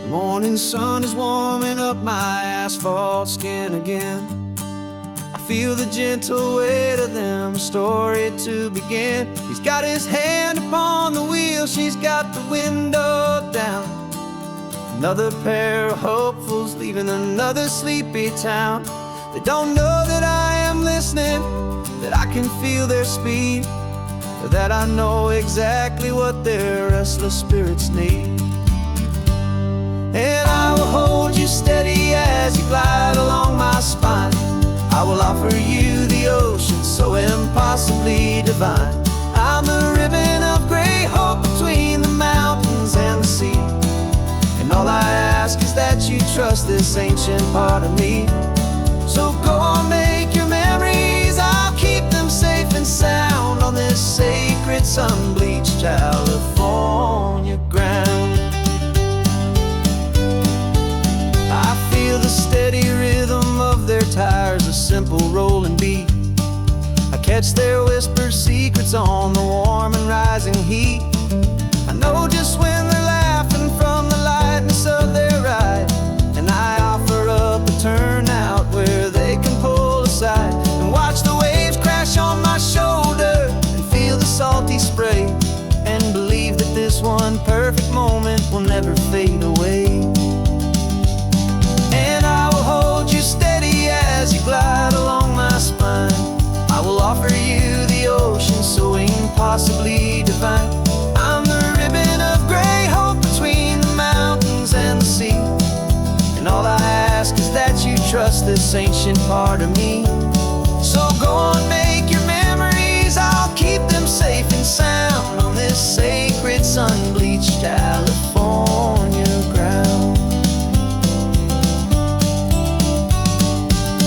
Morning sun is warming up my asphalt skin again. I feel the gentle weight of them, a story to begin. He's got his hand upon the wheel, she's got the window down. Another pair of hopefuls leaving another sleepy town. They don't know that I am listening, that I can feel their speed, or that I know exactly what their restless spirits need. And I will hold you steady as you glide along my spine. I will offer you the ocean so impossibly divine. I'm the ribbon of gray hope between the mountains and the sea. And all I ask is that you trust this ancient part of me. So go on, make your memories, I'll keep them safe and sound on this sacred sun-bleached California ground. I feel the steady rhythm of their tires, a simple rolling beat. I catch their whispered secrets on the warm and rising heat. I know just when they're laughing from the lightness of their ride, and I offer up a turnout where they can pull aside and watch the waves crash on my shoulder and feel the salty spray, and believe that this one perfect moment will never fade away. And I will hold you steady as you glide along my spine. I will offer you the ocean so impossibly divine. I'm the ribbon of gray hope between the mountains and the sea. And all I ask is that you trust this ancient part of me. So go on, make your memories, I'll keep them safe and sound on this sacred sun-bleached California ground.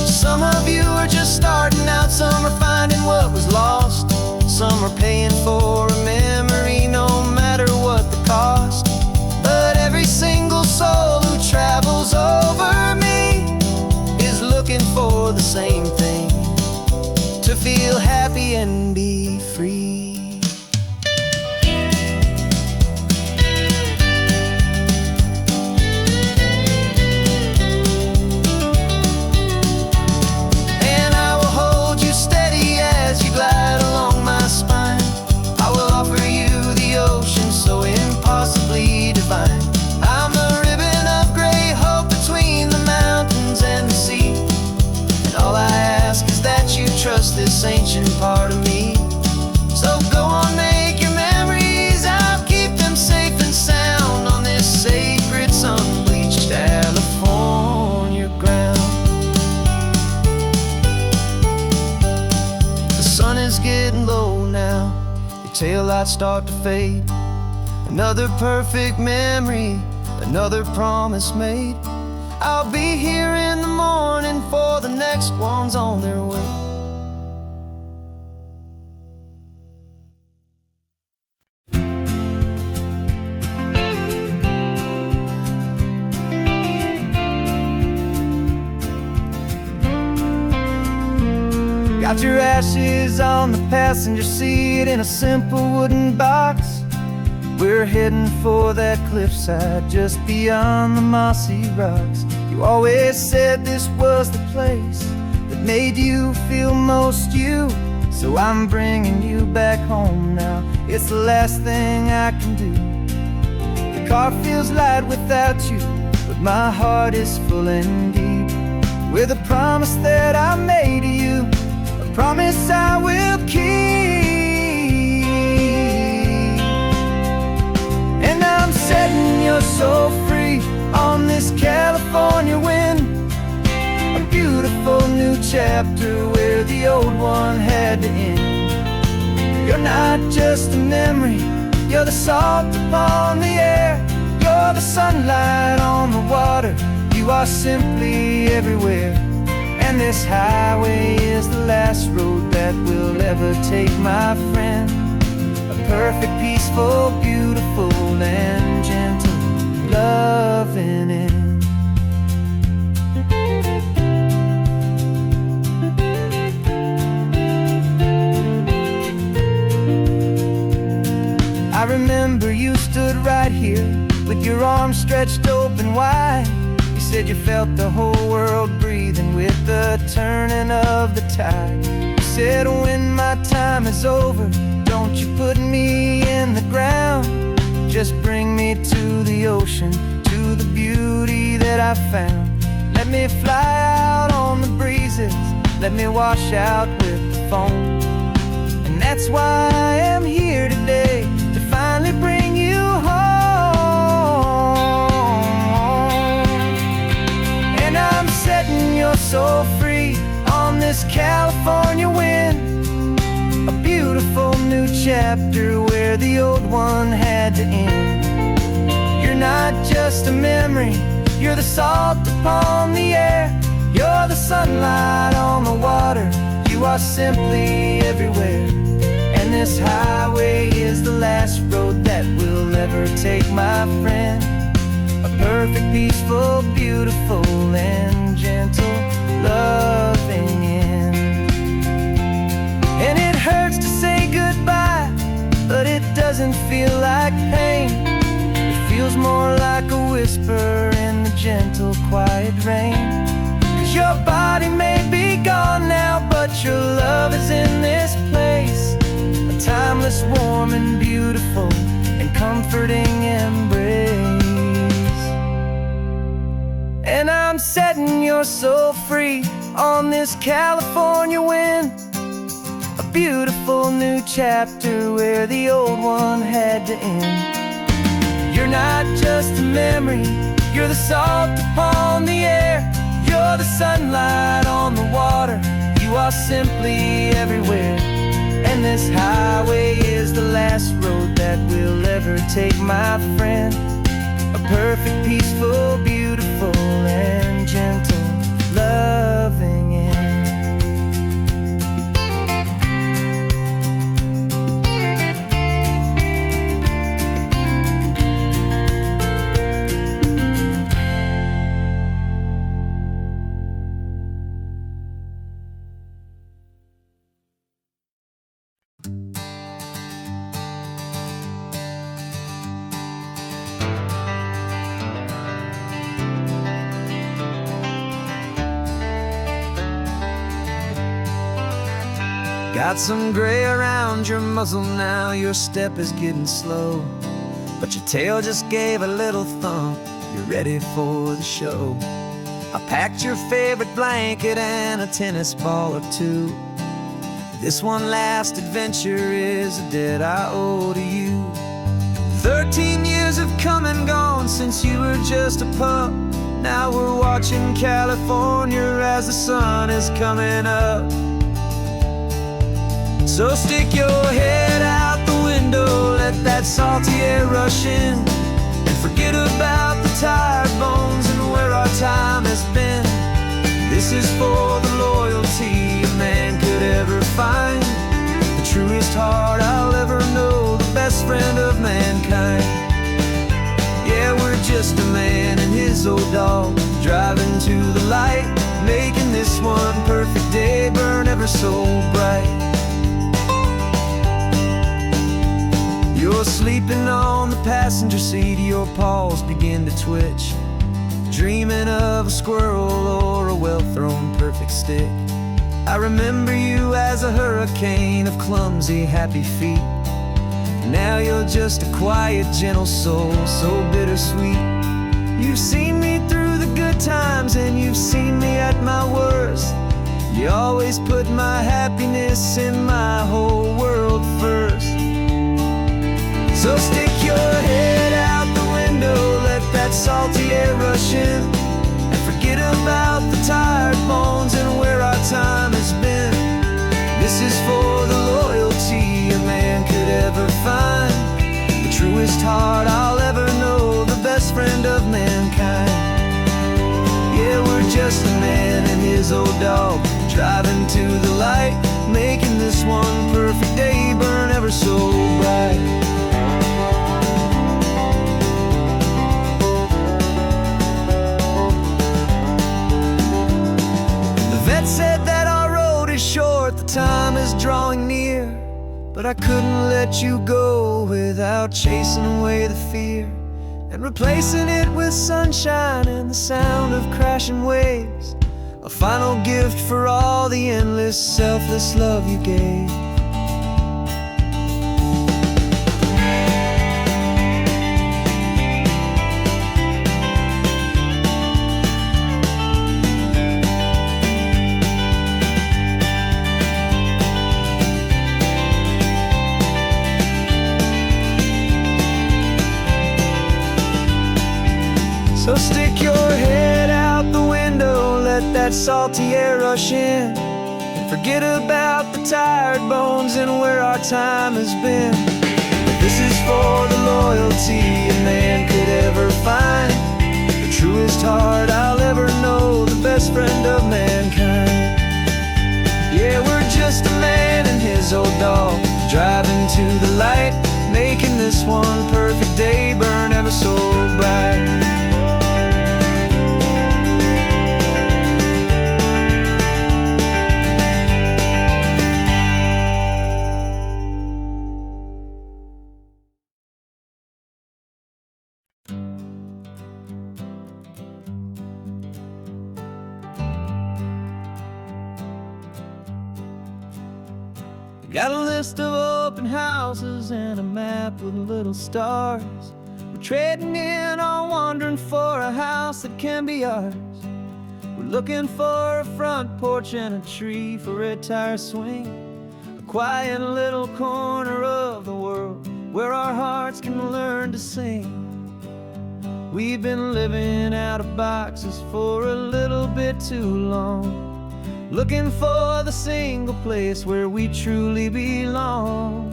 Some of you are just starting out, some are finding what was lost. Some are paying for a memory no matter what the cost. But every single soul who travels over me is looking for the same thing, to feel happy and be free. And I will hold you steady as you glide along my spine. I will offer you the ocean so impossibly divine. I'm the ribbon of gray hope between the mountains and the sea. And all I ask is that you trust this ancient part of me. So go on, make your memories, I'll keep them safe and sound on this sacred sun-bleached California ground. The sun is getting low now, your taillights start to fade. Another perfect memory, another promise made. I'll be here in the morning for the next ones on their way. Got your ashes on the passenger seat in a simple wooden box. We're heading for that cliffside just beyond the mossy rocks. You always said this was the place that made you feel most you. So I'm bringing you back home now, it's the last thing I can do. The car feels light without you, but my heart is full and deep with a promise that I made to you, a promise I will keep. And I'm setting your soul free on this California wind, a beautiful new chapter where the old one had to end. You're not just a memory, you're the salt upon the air, you're the sunlight on the water, you are simply everywhere. And this highway is the last road that we'll ever take, my friend. A perfect, peaceful, beautiful, and gentle loving end. I remember you stood right here with your arms stretched open wide. You said you felt the whole world breathing with the turning of the tide. You said when my time is over, don't you put me in the ground, just bring me to the ocean, to the beauty that I found. Let me fly out on the breezes, let me wash out with the foam. And that's why I am here today, to finally bring you home. And I'm setting your soul free on this California wind, a beautiful new chapter where the old one had to end. You're not just a memory, you're the salt upon the air, you're the sunlight on the water, you are simply everywhere. And this highway is the last road that we'll ever take, my friend. A perfect, peaceful, beautiful, and gentle, loving end. And it hurts to say goodbye, but it doesn't feel like pain. It feels more like a whisper in the gentle, quiet rain. 'Cause your body may be gone now, but your love is in this place, a timeless, warm, and beautiful, and comforting embrace. And I'm setting your soul free on this California wind, a beautiful new chapter where the old one had to end. You're not just a memory, you're the salt upon the air, you're the sunlight on the water, you are simply everywhere. And this highway is the last road that we'll ever take, my friend. A perfect, peaceful, beautiful, and gentle, loving end. Got some gray around your muzzle now, your step is getting slow, but your tail just gave a little thump, you're ready for the show. I packed your favorite blanket and a tennis ball or two. This one last adventure is a debt I owe to you. 13 years have come and gone since you were just a pup. Now we're watching California as the sun is coming up. So stick your head out the window, let that salty air rush in, and forget about the tired bones and where our time has been. This is for the loyalty a man could ever find, the truest heart I'll ever know, the best friend of mankind. Yeah, we're just a man and his old dog, driving to the light, making this one perfect day burn ever so bright. You're sleeping on the passenger seat, your paws begin to twitch, dreaming of a squirrel or a well-thrown perfect stick. I remember you as a hurricane of clumsy, happy feet. Now you're just a quiet, gentle soul, so bittersweet. You've seen me through the good times and you've seen me at my worst. You always put my happiness in my whole world first. So stick your head out the window, let that salty air rush in, and forget about the tired bones and where our time has been. This is for the loyalty a man could ever find, the truest heart I'll ever know, the best friend of mankind. Yeah, we're just a man and his old dog, driving to the light, making this one perfect day burn ever so bright. Said that our road is short, the time is drawing near, but I couldn't let you go without chasing away the fear. and replacing it with sunshine and the sound of crashing waves. A final gift for all the endless, selfless love you gave. So stick your head out the window, let that salty air rush in, and forget about the tired bones and where our time has been. This is for the loyalty a man could ever find, the truest heart I'll ever know, the best friend of mankind. Yeah, we're just a man and his old dog, driving to the light, making this one perfect day burn ever so bright. Got a list of open houses and a map with little stars. We're trading in or wandering for a house that can be ours. We're looking for a front porch and a tree for a tire swing, a quiet little corner of the world where our hearts can learn to sing. We've been living out of boxes for a little bit too long, looking for the single place where we truly belong.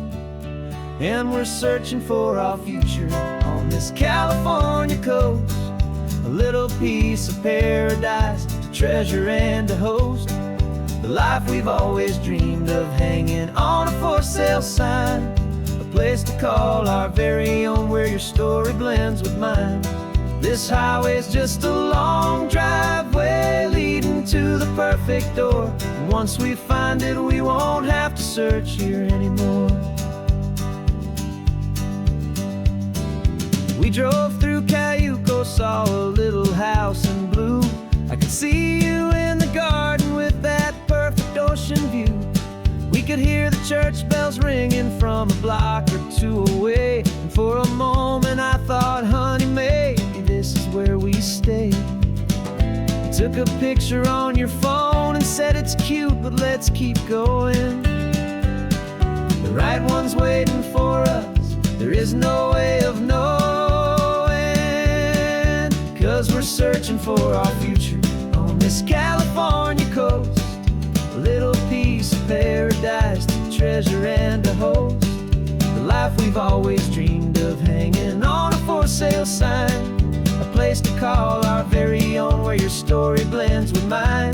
And we're searching for our future on this California coast, a little piece of paradise to treasure and to host, the life we've always dreamed of, hanging on a for sale sign, a place to call our very own where your story blends with mine. This highway's just a long driveway leading to the perfect door, and once we find it we won't have to search here anymore. We drove through Cayuco, saw a little house in blue. I could see you in the garden with that perfect ocean view. We could hear the church bells ringing from a block or two away, and for a moment I thought, honey, maybe this is where we stay. You took a picture on your phone and said it's cute, but let's keep going. The right one's waiting for us, there is no way of knowing, 'cause we're searching for our future on this California coast, a little piece of paradise to treasure and to host, the life we've always dreamed of, hanging on a for sale sign, a place to call our very own where your story blends with mine.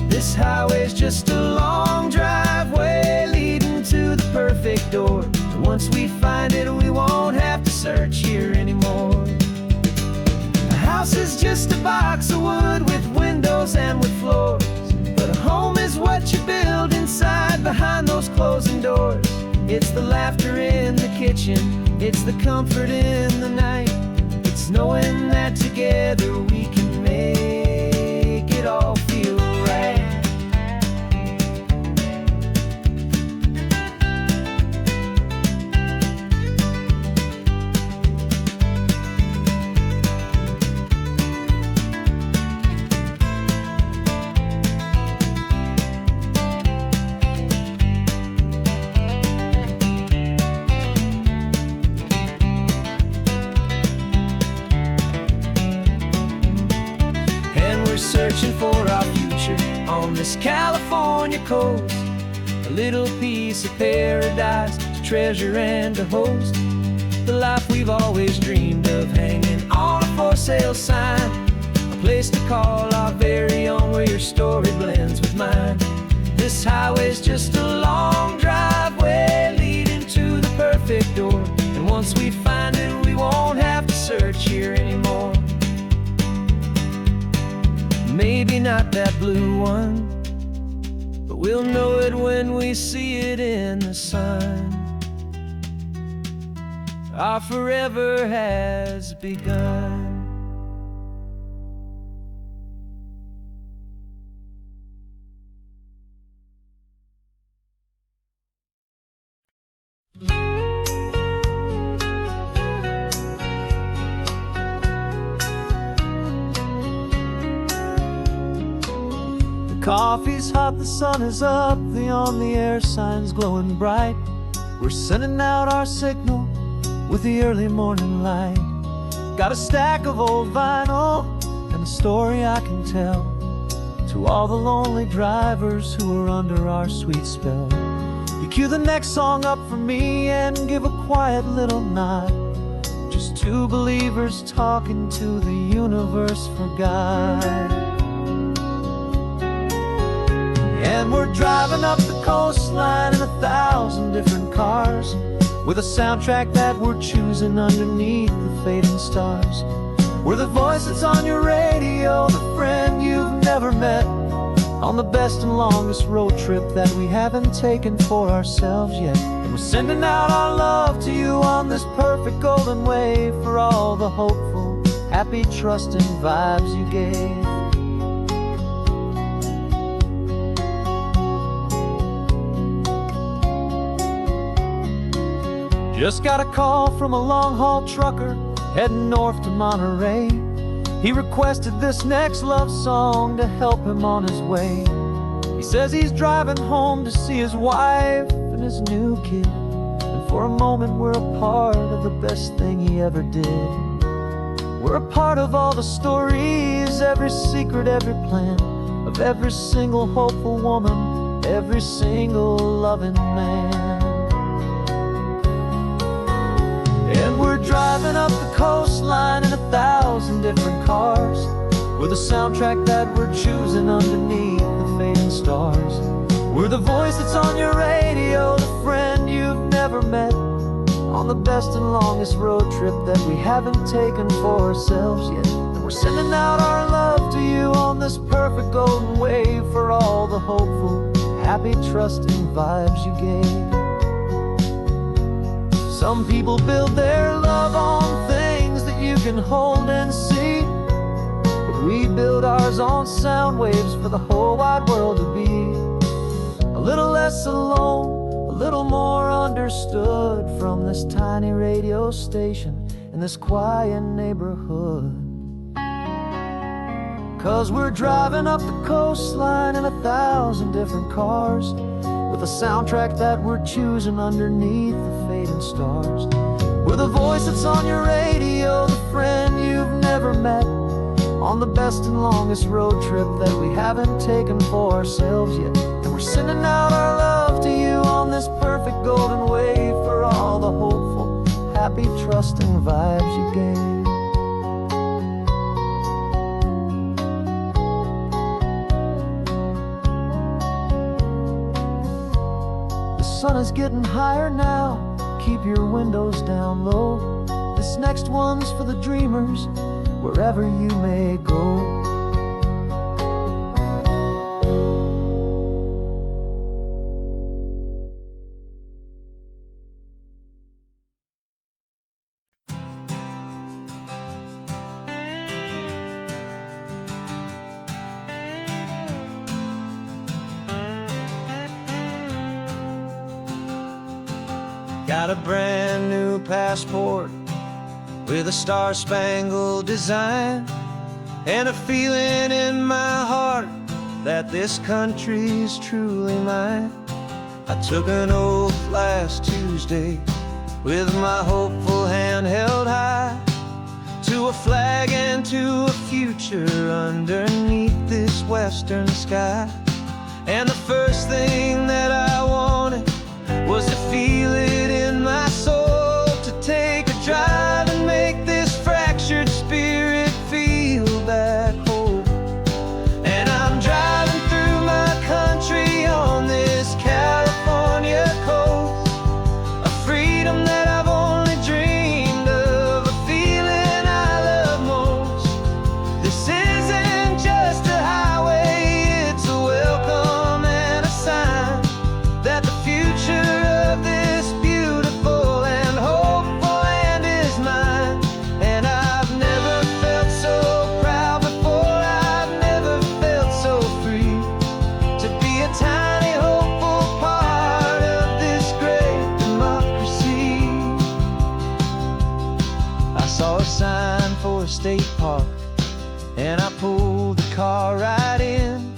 This highway's just a long driveway leading to the perfect door, and once we find it we won't have to search here anymore. A house is just a box of wood with windows and with floors, but a home is what you build inside behind those closing doors. It's the laughter in the kitchen, it's the comfort in the night, it's knowing that together we can make it all feel right. Searching for our future on this California coast, a little piece of paradise to treasure and to host, the life we've always dreamed of, hanging on a for sale sign, a place to call our very own where your story blends with mine. This highway's just a long driveway leading to the perfect door, and once we find it we won't have to search here anymore. Maybe not that blue one, but we'll know it when we see it in the sun. our forever has begun. Coffee's hot, the sun is up, the on-the-air sign's glowing bright. We're sending out our signal with the early morning light. Got a stack of old vinyl and a story I can tell to all the lonely drivers who are under our sweet spell. You cue the next song up for me and give a quiet little nod. Just two believers talking to the universe for God. And we're driving up the coastline in 1,000 different cars, with a soundtrack that we're choosing underneath the fading stars. We're the voice that's on your radio, the friend you've never met, on the best and longest road trip that we haven't taken for ourselves yet. And we're sending out our love to you on this perfect golden wave, for all the hopeful, happy, trusting vibes you gave. Just got a call from a long-haul trucker heading north to Monterey. He requested this next love song to help him on his way. He says he's driving home to see his wife and his new kid, and for a moment we're a part of the best thing he ever did. We're a part of all the stories, every secret, every plan, of every single hopeful woman, every single loving man. And we're driving up the coastline in 1,000 different cars, with a soundtrack that we're choosing underneath the fading stars. We're the voice that's on your radio, the friend you've never met, on the best and longest road trip that we haven't taken for ourselves yet. And we're sending out our love to you on this perfect golden wave, for all the hopeful, happy, trusting vibes you gave. Some people build their love on things that you can hold and see, but we build ours on sound waves for the whole wide world to be a little less alone, a little more understood, from this tiny radio station in this quiet neighborhood. 'Cause we're driving up the coastline in 1,000 different cars, with a soundtrack that we're choosing underneath the fading stars. We're the voice that's on your radio, the friend you've never met, on the best and longest road trip that we haven't taken for ourselves yet. And we're sending out our love to you on this perfect golden wave, for all the hopeful, happy, trusting vibes you gave. The sun is getting higher now, keep your windows down low. This next one's for the dreamers, wherever you may go. Got a brand new passport with a star-spangled design, and a feeling in my heart that this country's truly mine. I took an oath last Tuesday with my hopeful hand held high, to a flag and to a future underneath this western sky. And the first thing that I wanted was to feel it in my soul, to take a drive and make this fractured spirit feel back home. And I'm driving through my country on this California coast, a freedom that I've only dreamed of, a feeling I love most. This isn't just a highway, it's a welcome and a sign that the future of this saw a sign for a state park, and I pulled the car right in,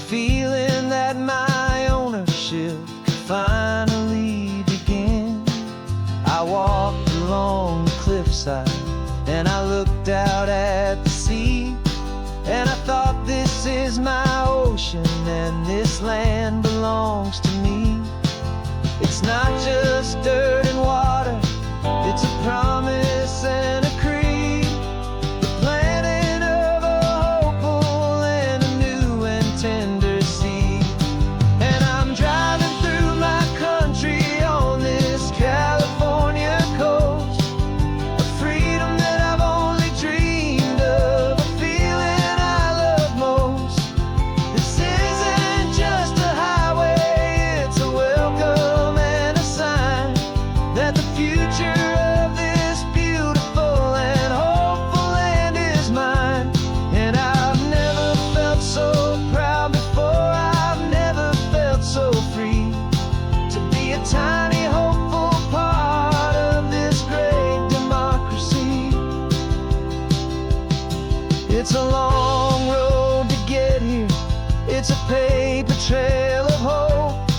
feeling that my ownership could finally begin. I walked along the cliffside and I looked out at the sea, and I thought, this is my ocean and this land belongs to me. It's not just dirt and water, it's a promise and a creed, the planting of a hopeful and a new and tender seed. And I'm driving through my country on this California coast, a freedom that I've only dreamed of, a feeling I love most. This isn't just a highway, it's a welcome and a sign that the future of this beautiful and hopeful land is mine. And I've never felt so proud before, I've never felt so free to be a tiny hopeful part of this great democracy. It's a long road to get here, it's a paper trail of hope,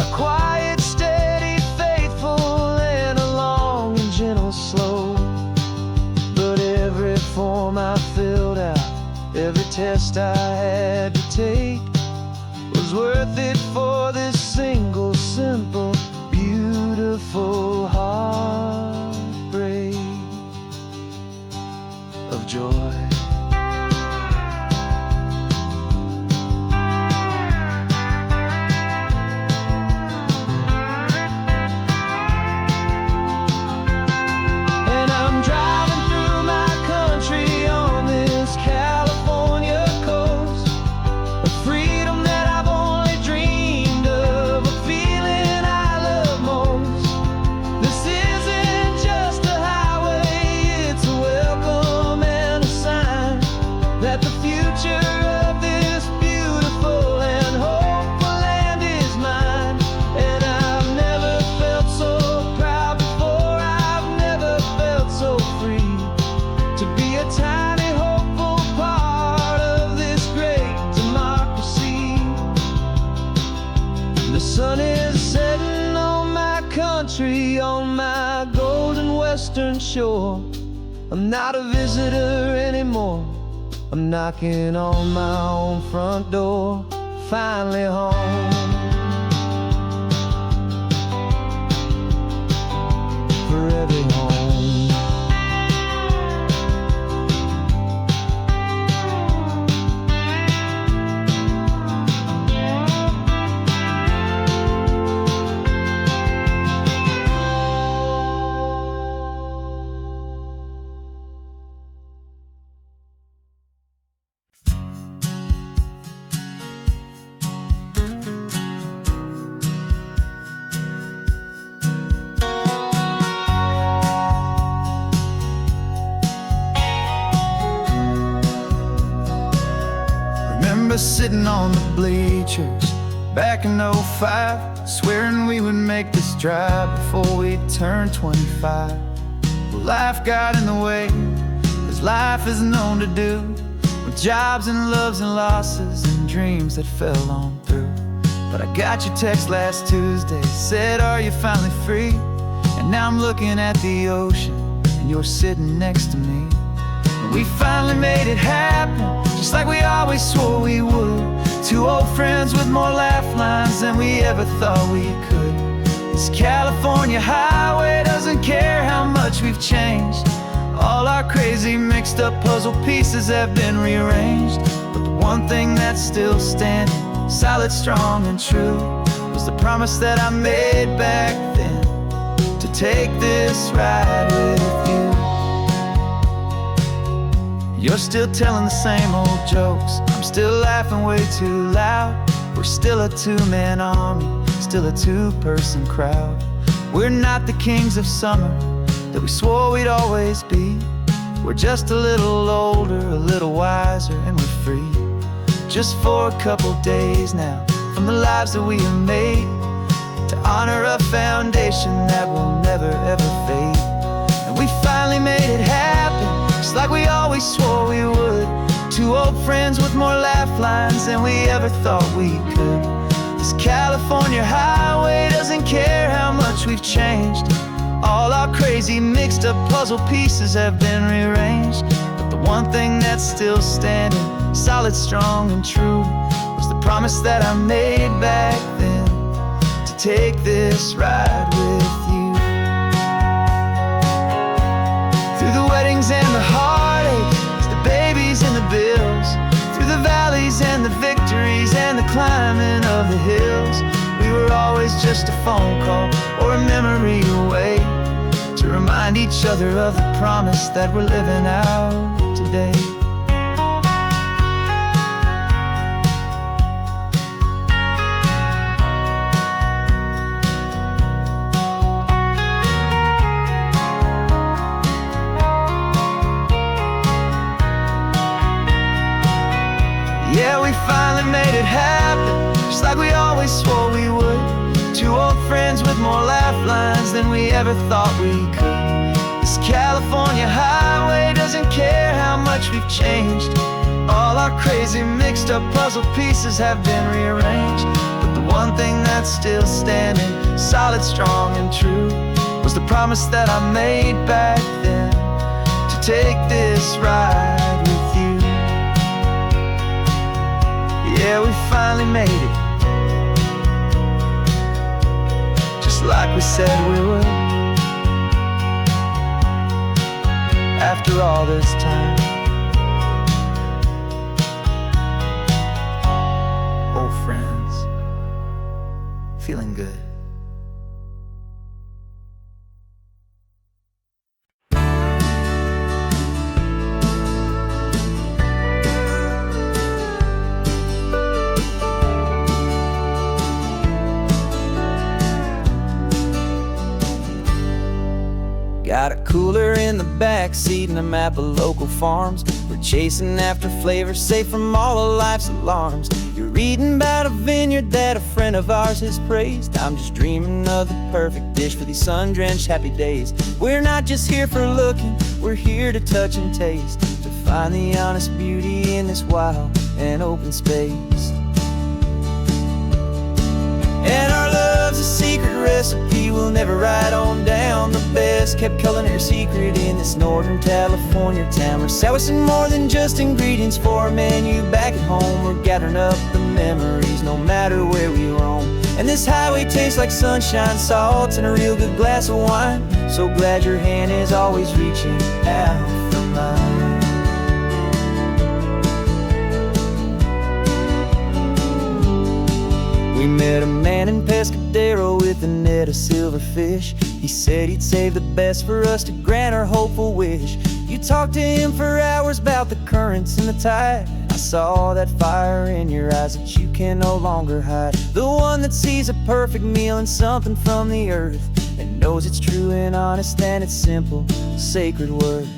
a quiet, steady, faithful, and a long and gentle slope. But every form I filled out, every test I had to take, was worth it for this single, simple, beautiful heartbreak of joy. And I'm driving through my country on this California coast, a freedom that I've only dreamed of, a feeling I love most. This isn't just a highway, it's a welcome and a sign that the future of this beautiful and hopeful land is mine. And I've never felt so proud before, I've never felt so free to be a tiny hopeful part of this great democracy. The sun is setting on my country, on my golden western shore. I'm not a visitor anymore, I'm knocking on my own front door, finally home. Forever home. Remember sitting on the bleachers back in '05, swearing we would make this drive before we turned 25. Well, life got in the way, as life is known to do, with jobs and loves and losses and dreams that fell on through. But I got your text last Tuesday, said, are you finally free? And now I'm looking at the ocean, and you're sitting next to me. And we finally made it happen, just like we always swore we would. Two old friends with more laugh lines than we ever thought we could. This California highway doesn't care how much we've changed. All our crazy mixed up puzzle pieces have been rearranged. But the one thing that's still standing, solid, strong, and true, was the promise that I made back then, to take this ride with you. You're still telling the same old jokes, I'm still laughing way too loud. We're still a two-man army, still a two-person crowd. We're not the kings of summer that we swore we'd always be. We're just a little older, a little wiser, and we're free. Just for a couple days now, from the lives that we have made, to honor a foundation that will never ever fade. And we finally made lifelines than we ever thought we could. This California highway doesn't care how much we've changed. All our crazy mixed up puzzle pieces have been rearranged. But the one thing that's still standing, solid, strong, and true, was the promise that I made back then, to take this ride with you. Through the weddings and the heartaches, the babies and the bills, through the valleys and the victories and the climbing of the hills, we were always just a phone call or a memory away, to remind each other of the promise that we're living out today. Yeah, we finally made it happen, just like we always swore we would. Two old friends with more lifelines than we ever thought we could. This California highway doesn't care how much we've changed. All our crazy mixed up puzzle pieces have been rearranged. But the one thing that's still standing, solid, strong, and true, was the promise that I made back then, to take this ride with you. Yeah, we finally made it, just like we said we would. After all this time, old friends, feeling good. Got a cooler in the back seat and a map of local farms. We're chasing after flavors safe from all of life's alarms. You're reading about a vineyard that a friend of ours has praised. I'm just dreaming of the perfect dish for these sun-drenched happy days. We're not just here for looking, we're here to touch and taste, to find the honest beauty in this wild and open space. And our love's a secret recipe we'll never write on down. The best kept culinary secret in this Northern California town. We're sourcing more than just ingredients for a menu back at home. We're gathering up the memories no matter where we roam. And this highway tastes like sunshine, salt, and a real good glass of wine. So glad your hand is always reaching out for mine. We met a man in Pescadero with a net of silverfish. He said he'd save the best for us to grant our hopeful wish. You talked to him for hours about the currents and the tide. I saw that fire in your eyes that you can no longer hide. The one that sees a perfect meal in something from the earth, and knows it's true and honest and it's simple, sacred worth.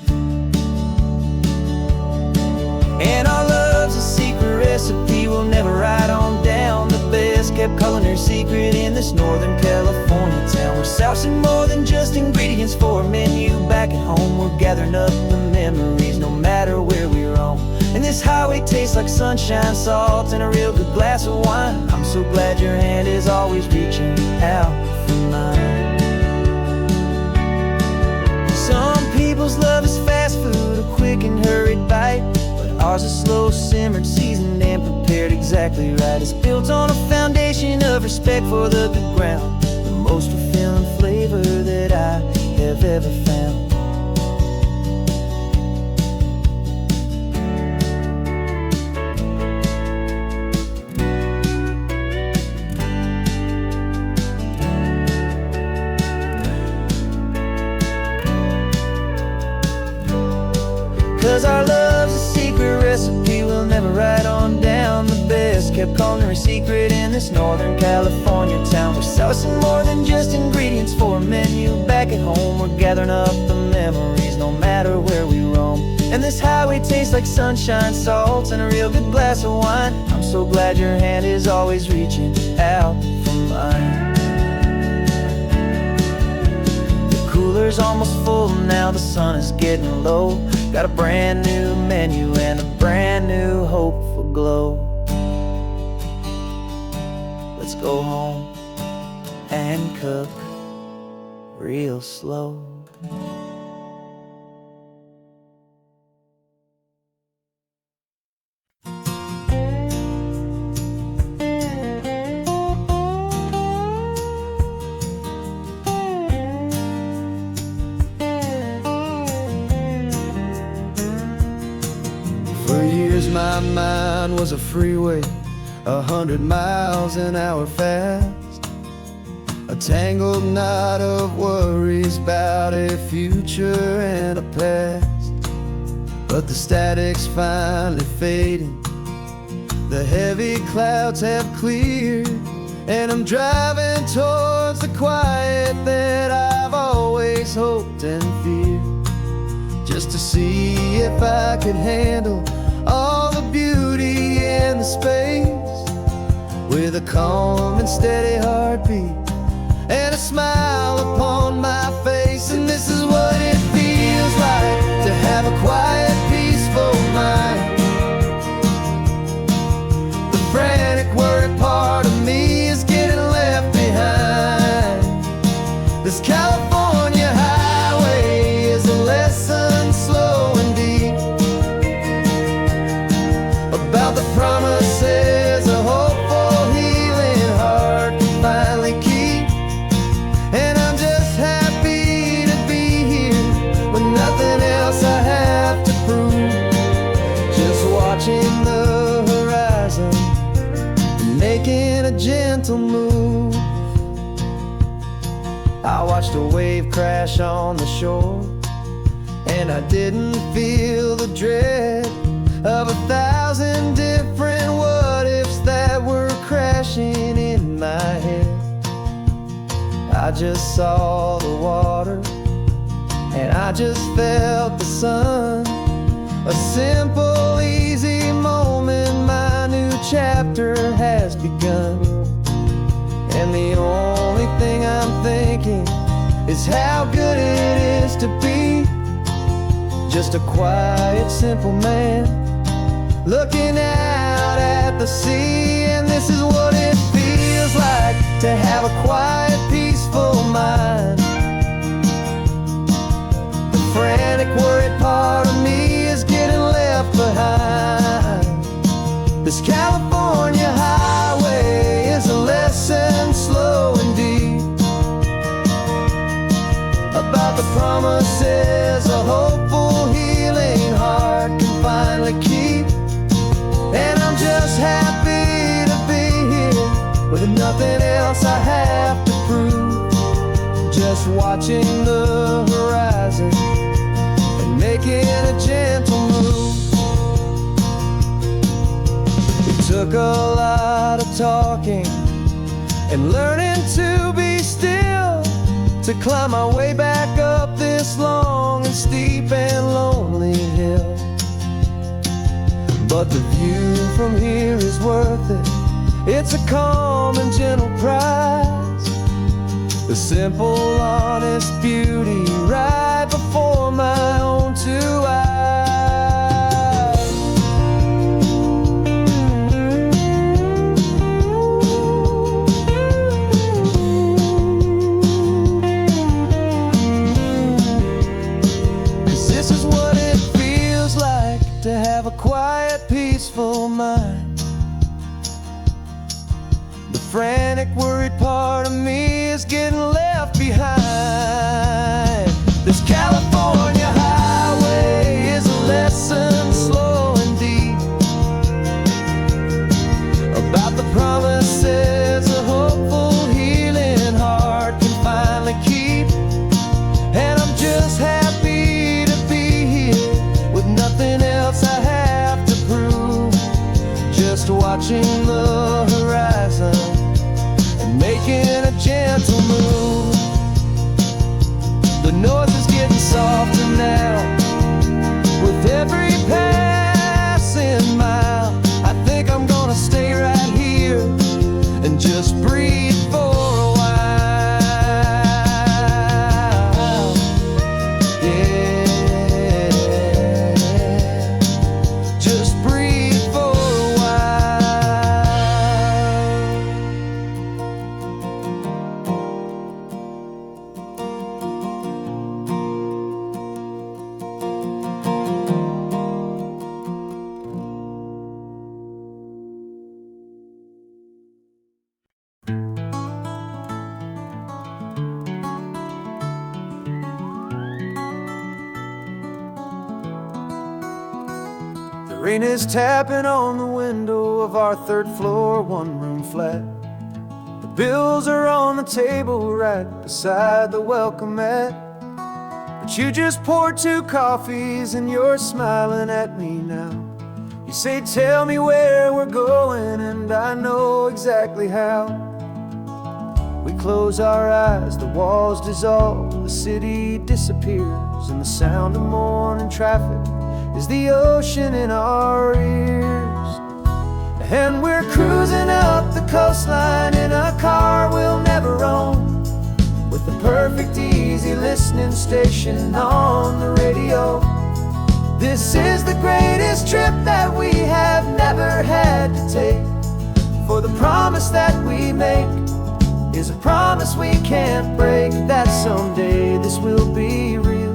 And our love's a secret recipe we'll never write on down. The best kept culinary secret in this Northern California town. We're sourcing more than just ingredients for a menu back at home. We're gathering up the memories no matter where we roam. And this highway tastes like sunshine, salt, and a real good glass of wine. I'm so glad your hand is always reaching out for mine. Some people's love is fast food, a quick and hurried bite. Ours is slow simmered, seasoned, and prepared exactly right. It's built on a foundation of respect for the good ground, the most fulfilling flavor that I have ever found. 'Cause our love's a secret recipe we'll never write on down. The best kept culinary secret in this Northern California town. We're sourcing more than just ingredients for a menu back at home. We're gathering up the memories no matter where we roam. And this highway tastes like sunshine, salt, and a real good glass of wine. I'm so glad your hand is always reaching out for mine. The cooler's almost full now, the sun is getting low. Got a brand new menu and a brand new hopeful glow. go home and cook real slow. For years my mind was a freeway, 100 miles an hour fast, a tangled knot of worries about a future and a past. But the static's finally fading, the heavy clouds have cleared, and I'm driving towards the quiet that I've always hoped and feared, just to see if I could handle all the beauty in the space, with a calm and steady heartbeat and a smile upon my face. And this is what it feels like to have a quiet, peaceful mind. The frantic, worried part of me is getting left behind. This California highway is a lesson slow and deep about the promises a hopeful, healing heart can finally keep. And I'm just happy to be here with nothing else I have to prove, just watching the horizon and making a gentle move. I watched a wave crash on the shore, and I didn't feel the dread of 1,000 different what-ifs that were crashing in my head. I just saw the water, and I just felt the sun. A simple, easy moment, my new chapter has begun. And the only thing I'm thinking is how good it is to be just a quiet, simple man looking out at the sea. And this is what it feels like to have a quiet, peaceful mind. The frantic, worried part of me is getting left behind. This California highway is a lesson slow and deep about the promises a hopeful, healing heart can finally keep. And I'm just happy to be here with nothing else I have to prove, just watching the horizon and making a gentle move. It took a lot of talking and learning to be still to climb my way back up this long and steep and lonely hill. But the view from here is worth it. It's a calm and gentle prize, the simple, honest beauty right before my own two eyes. To have a quiet, peaceful mind. The frantic, worried part of me is getting left behind. This California highway is a lesson slow and deep about the promises a hopeful, healing heart can finally keep. And I'm just happy to be here with nothing else I have to prove, just watching the horizon and making a gentle move. The noise is getting softer now with every passing mile. I think I'm gonna stay right here and just breathe for a while. Rain is tapping on the window of our third floor, one-room flat. The bills are on the table right beside the welcome mat. But you just poured 2 coffees and you're smiling at me now. You say, tell me where we're going, and I know exactly how. We close our eyes, the walls dissolve, the city disappears, and the sound of morning traffic is the ocean in our ears. And we're cruising up the coastline in a car we'll never own, with the perfect easy listening station on the radio. This is the greatest trip that we have never had to take, for the promise that we make is a promise we can't break, that someday this will be real,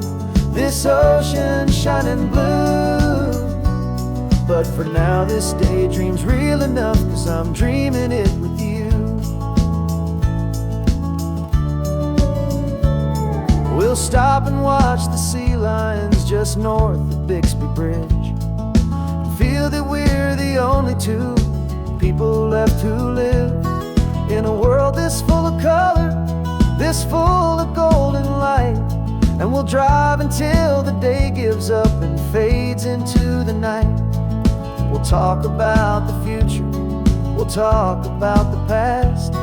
this ocean shining blue. But for now this daydream's real enough, 'cause I'm dreaming it with you. We'll stop and watch the sea lions just north of Bixby Bridge, and feel that we're the only 2 people left who live in a world this full of color, this full of golden light. And we'll drive until the day gives up and fades into the night. We'll talk about the future, we'll talk about the past,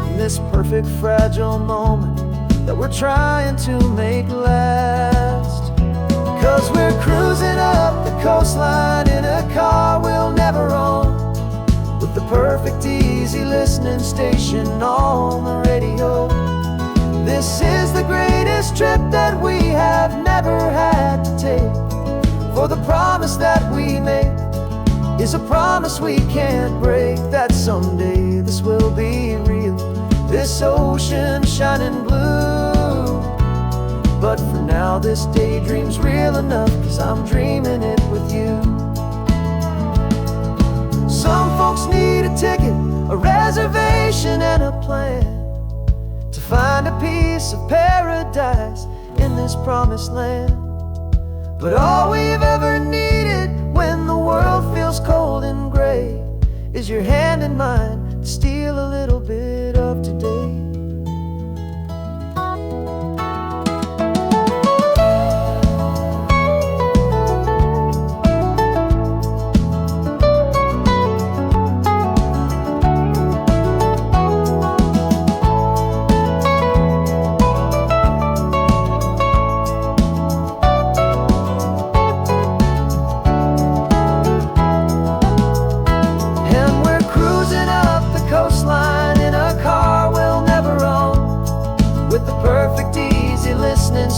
in this perfect fragile moment that we're trying to make last. 'Cause we're cruising up the coastline in a car we'll never own, with the perfect easy listening station on the radio. This is the greatest trip that we have never had to take, for the promise that we make is a promise we can't break, that someday this will be real, this ocean shining blue. But for now this daydream's real enough, 'cause I'm dreaming it with you. Some folks need a ticket, a reservation and a plan, to find a piece of paradise in this promised land. But all we've ever needed when the world feels cold and gray is your hand in mine to steal a little bit of today.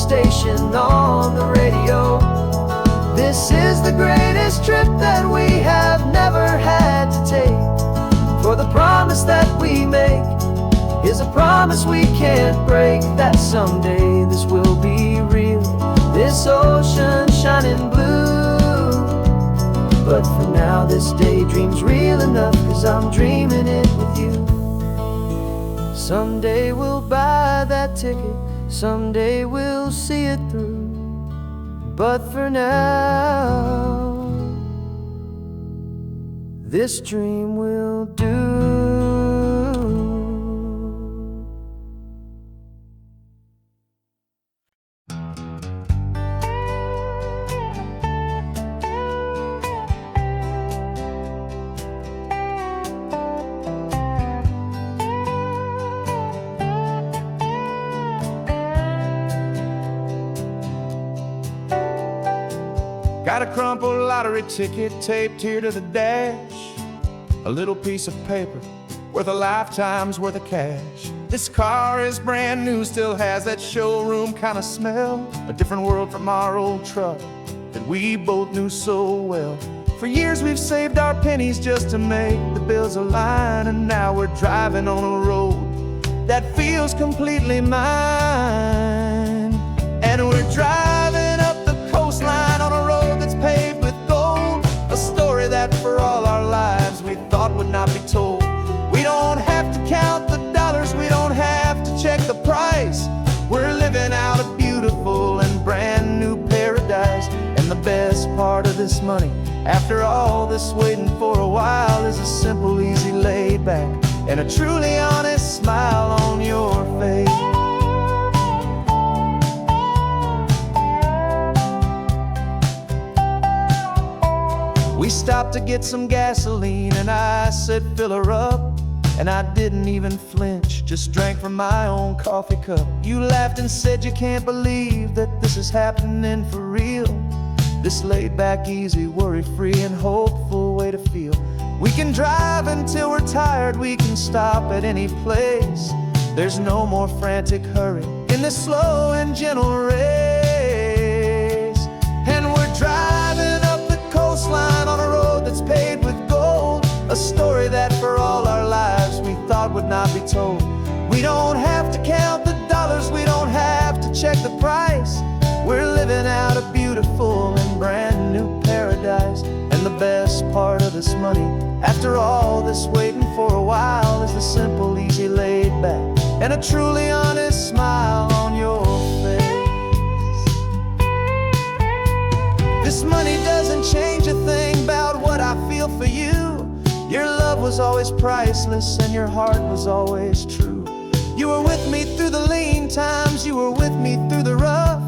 Station on the radio. This is the greatest trip that we have never had to take, for the promise that we make is a promise we can't break, that someday this will be real, this ocean shining blue. But for now this daydream's real enough, 'cause I'm dreaming it with you. Someday we'll buy that ticket, someday we'll see it through, but for now this dream will do. Got a crumpled lottery ticket taped here to the dash, a little piece of paper worth a lifetime's worth of cash. This car is brand new, still has that showroom kind of smell, a different world from our old truck that we both knew so well. For years we've saved our pennies just to make the bills align, and now we're driving on a road that feels completely mine. And we're driving up the coastline on a road that's paved with gold, a story that for all our lives we thought would not be told. We don't have to count the dollars, we don't have to check the price. We're living out a beautiful and brand new paradise. And the best part of this money After all this waiting for a while is a simple, easy, laid back, and a truly honest smile on your face. We stopped to get some gasoline and I said fill her up, and I didn't even flinch, just drank from my own coffee cup. You laughed and said you can't believe that this is happening for real. This laid back, easy, worry-free and hopeful way to feel. We can drive until we're tired, we can stop at any place. There's no more frantic hurry in this slow and gentle race. And we're driving up the coastline on a road that's paved with gold, a story that for all our lives we thought would not be told. We don't have to count the dollars, we don't have to check the price. We're living out a beautiful and brand new paradise. And the best part of this money, after all this waiting for a while, is the simple, easy, laid back, and a truly honest smile on your face. This money doesn't change a thing about what I feel for you. Your love was always priceless and your heart was always true. You were with me through the lean times, you were with me through the rough,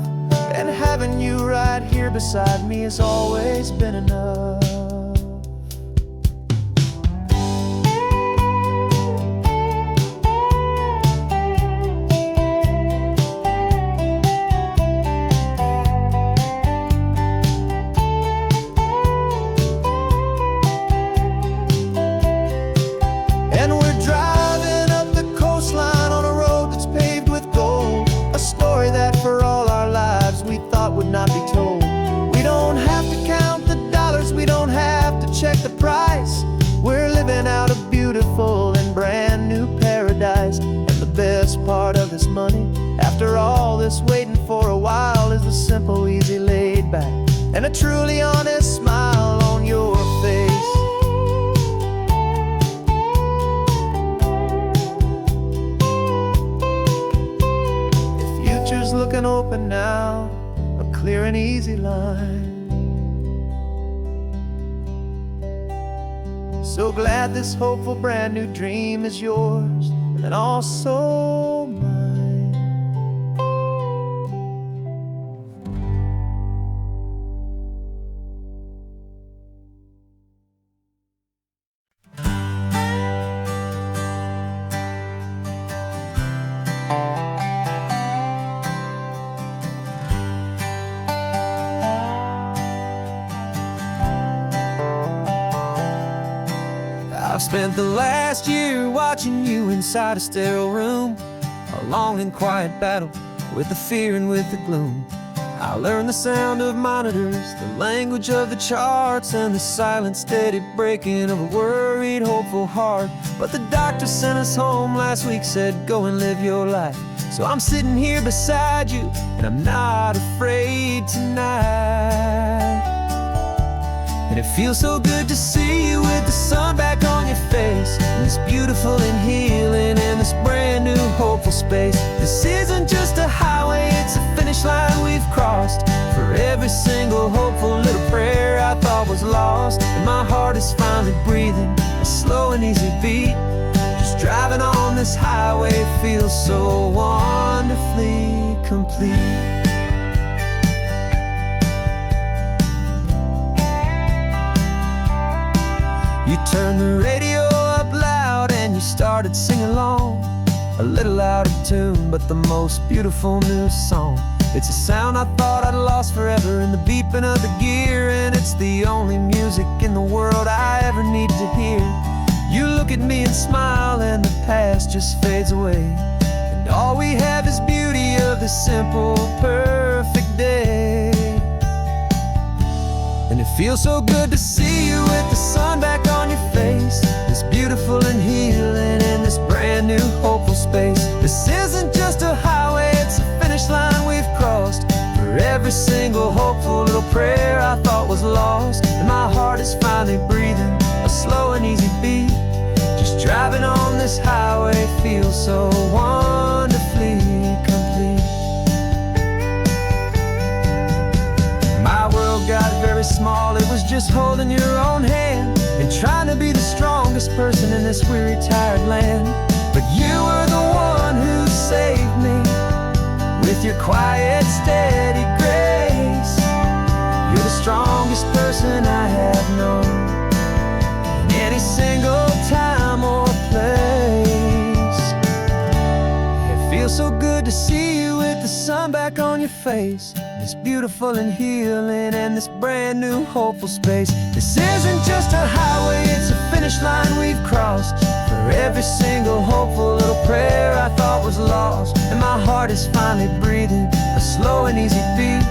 and having you right here beside me has always been enough. And we're driving up the coastline on a road that's paved with gold, a story that for all our lives we thought would not be told. We don't have to count the dollars, we don't have to check the price. We're living out a beautiful and brand new paradise. And the best part of this money, after all this waiting for a while, is the simple, easy, laid back, and a truly honest smile on your face. The future's looking open now, a clear and easy line. So glad this hopeful brand new dream is yours and also mine. I've spent the last year watching you inside a sterile room, a long and quiet battle with the fear and with the gloom. I learned the sound of monitors, the language of the charts, and the silent, steady breaking of a worried, hopeful heart. But the doctor sent us home last week, said go and live your life. So I'm sitting here beside you, and I'm not afraid tonight. And it feels so good to see you with the sun back on your face, in this beautiful and healing, in this brand new hopeful space. This isn't just a highway, it's a finish line we've crossed. For every single hopeful little prayer I thought was lost, and my heart is finally breathing a slow and easy beat. Just driving on this highway feels so wonderfully complete. You turned the radio up loud and you started singing along, a little out of tune, but the most beautiful new song. It's a sound I thought I'd lost forever in the beeping of the gear, and it's the only music in the world I ever need to hear. You look at me and smile and the past just fades away, and all we have is beauty of this simple, perfect day. And it feels so good to see you with the sun back on your face, this beautiful and healing in this brand new hopeful space. This isn't just a highway, it's a finish line we've crossed. For every single hopeful little prayer I thought was lost, and my heart is finally breathing a slow and easy beat. Just driving on this highway feels so wonderfully complete. My world got very very small. It was just holding your own hand and trying to be the strongest person in this weary, tired land. But you were the one who saved me with your quiet, steady grace. You're the strongest person I have known in any single time or place. It feels so good to see you with the sun back on your face. This beautiful and healing and this brand new hopeful space. This isn't just a highway, it's a finish line we've crossed. For every single hopeful little prayer I thought was lost. And my heart is finally breathing a slow and easy beat.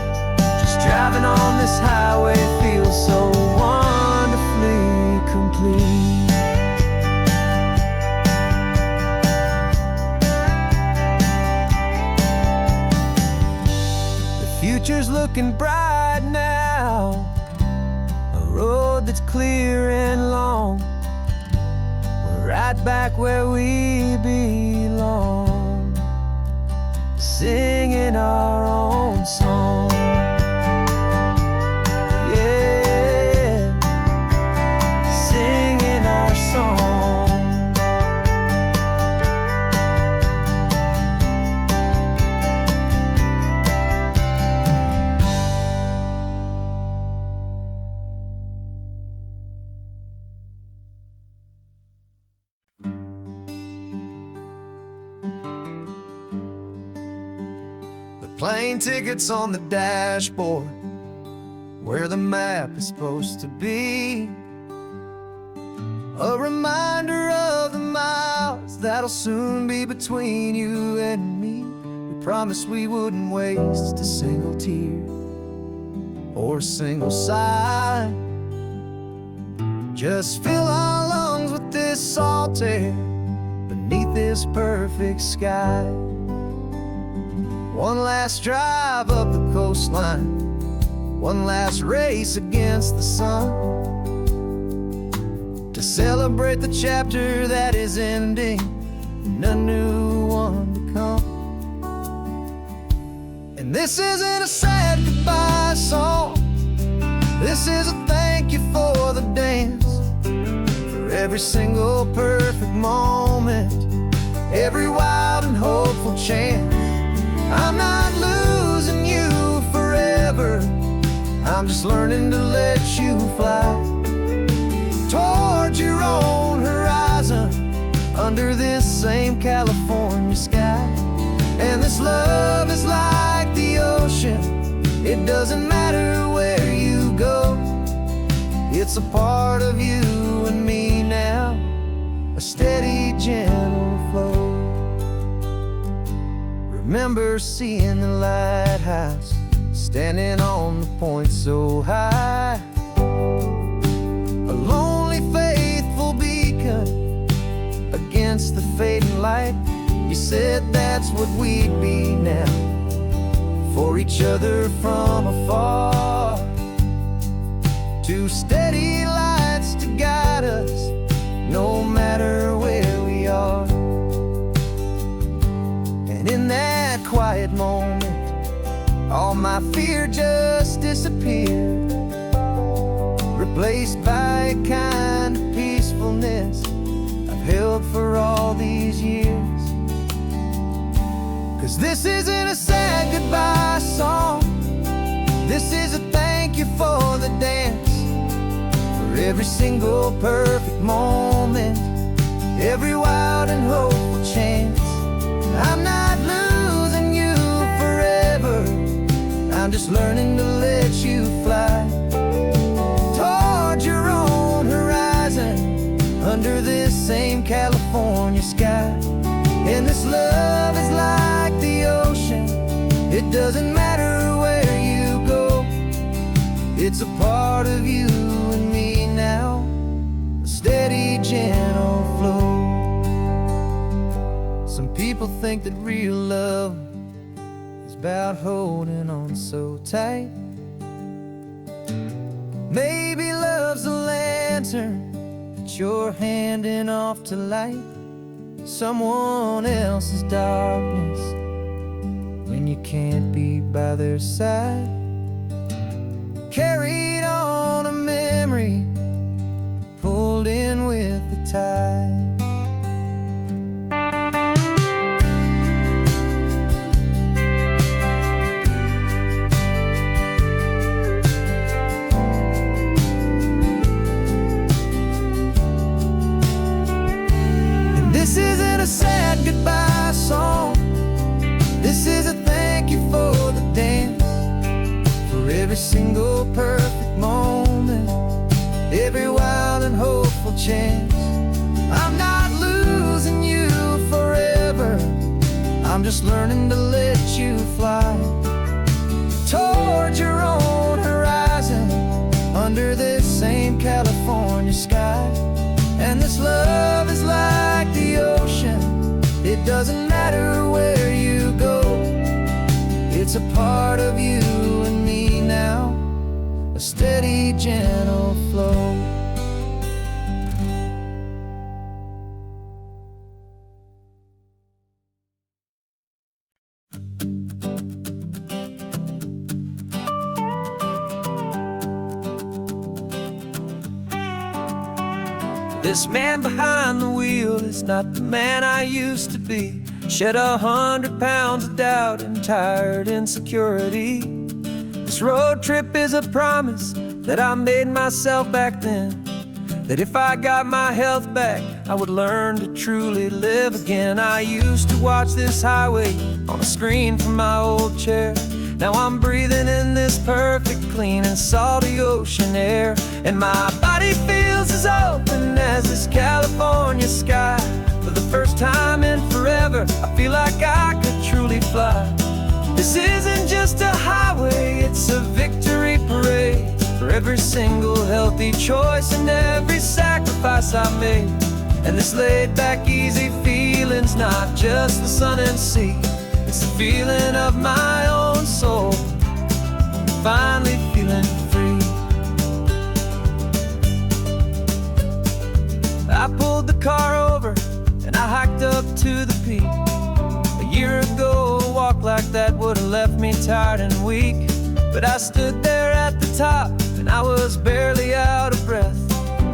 Just driving on this highway feels so wonderfully complete. Future's looking bright now, a road that's clear and long. We're right back where we belong, singing our own song. Yeah, singing our song. Plane tickets on the dashboard, where the map is supposed to be. A reminder of the miles that'll soon be between you and me. We promised we wouldn't waste a single tear or a single sigh. Just fill our lungs with this salt air beneath this perfect sky. One last drive up the coastline, one last race against the sun, to celebrate the chapter that is ending and a new one to come. And this isn't a sad goodbye song, this is a thank you for the dance, for every single perfect moment, every wild and hopeful chance. I'm not losing you forever, I'm just learning to let you fly towards your own horizon, under this same California sky. And this love is like the ocean, it doesn't matter where you go. It's a part of you and me now, a steady, gentle flow. Remember seeing the lighthouse, standing on the point so high, a lonely, faithful beacon against the fading light. You said that's what we'd be now, for each other from afar. Two steady lights to guide us, no matter where we are. And in that quiet moment, all my fear just disappeared, replaced by a kind of peacefulness I've held for all these years. 'Cause this isn't a sad goodbye song, this is a thank you for the dance, for every single perfect moment, every wild and hopeful chance. I'm not losing you forever, I'm just learning to let you fly towards your own horizon, under this same California sky. And this love is like the ocean, it doesn't matter where you go. It's a part of you and me now, a steady, gentle flow. Some people think that real love is about holding on so tight. Maybe love's a lantern that you're handing off to light someone else's darkness when you can't be by their side. Carried on for every single perfect moment, every wild and hopeful chance. I'm not losing you forever, I'm just learning to let you fly towards your own horizon, under this same California sky. And this love is like the ocean, it doesn't matter where you go, it's a part of you and me now, a steady, gentle flow. This man behind the wheel is not the man I used to be. Shed 100 pounds of doubt and tired insecurity. This road trip is a promise that I made myself back then, that if I got my health back, I would learn to truly live again. I used to watch this highway on a screen from my old chair. Now I'm breathing in this perfect, clean and salty ocean air. And my body feels as open as this California sky. For the first time in forever, I feel like I could truly fly. This isn't just a highway, it's a victory parade, for every single healthy choice and every sacrifice I made. And this laid back, easy feeling's not just the sun and sea, it's the feeling of my own soul, finally feeling free. I pulled the car over and I hiked up to the peak. A year ago, a walk like that would have left me tired and weak. But I stood there at the top and I was barely out of breath,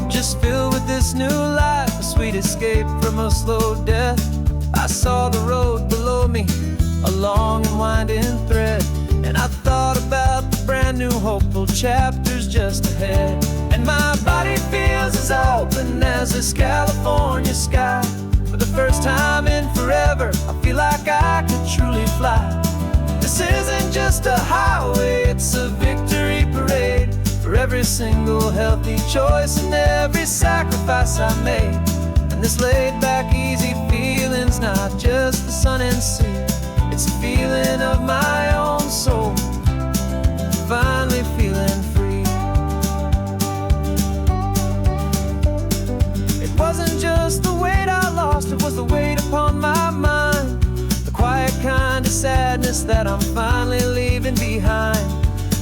just filled with this new life, a sweet escape from a slow death. I saw the road below me, a long and winding thread, and I thought about the brand new hopeful chapters just ahead. And my body feels as open as this California sky. For the first time in forever, I feel like I could truly fly. This isn't just a highway, it's a victory parade, for every single healthy choice and every sacrifice I made. And this laid back, easy feeling's not just the sun and sea, it's a feeling of my own soul, finally feeling free. It wasn't just the weight I lost, it was the weight upon my mind, the quiet kind of sadness that I'm finally leaving behind.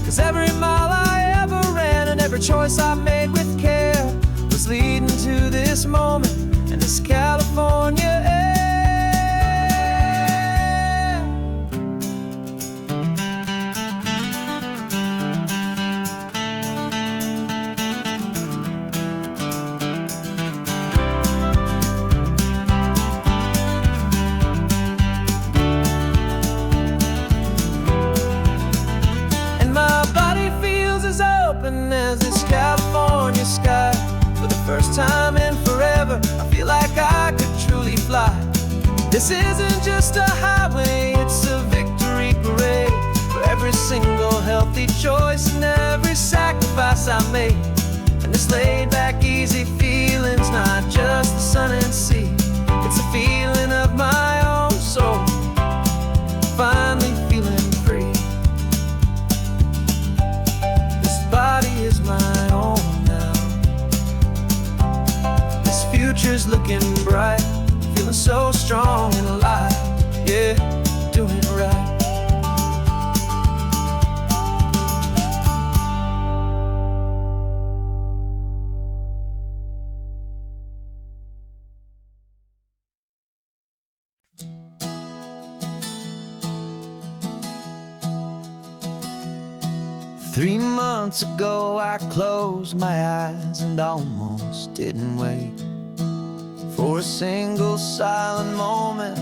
Cause every mile I ever ran and every choice I made with care was leading to this moment and this California air. As this California sky, for the first time in forever, I feel like I could truly fly. This isn't just a highway, it's a victory parade, for every single healthy choice and every sacrifice I made. And this laid back, easy feeling's not just the sun and sea, it's a feeling of my own soul, finally feeling free. Body is my own now. This future's looking bright, feeling so strong and alive. Yeah, doing it right. 3 months ago I closed my eyes and almost didn't wait for a single silent moment.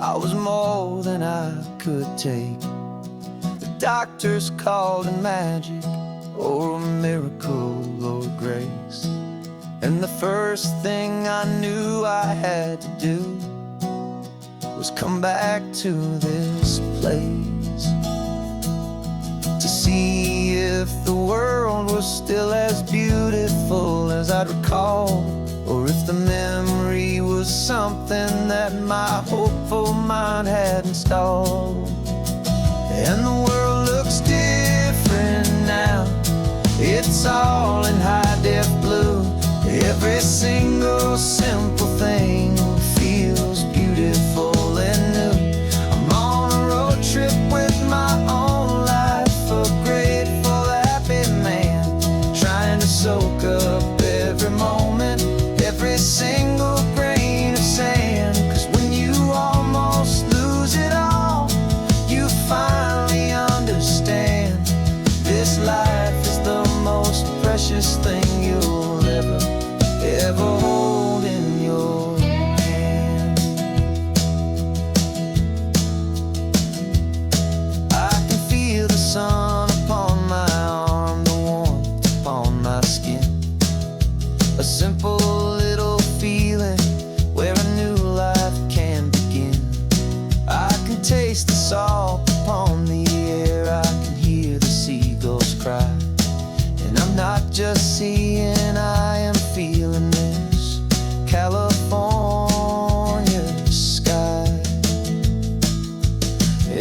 I was more than I could take. The doctors called it magic or a miracle or grace, and the first thing I knew I had to do was come back to this place, to see if the world was still as beautiful as I'd recall, or if the memory was something that my hopeful mind had installed. And the world looks different now, it's all in high-def blue. Every single simple thing feels beautiful and new. I'm on a road trip with my own life, a grateful, happy man, trying to soak up every moment, every single grain of sand. 'Cause when you almost lose it all, you finally understand this life is the most precious thing you'll ever hold in your hand. I can feel the sun upon my arm, the warmth upon my skin, a simple little feeling where a new life can begin. I can taste the salt upon the air, I can hear the seagulls cry, and I'm not just seeing, I am feeling this California sky.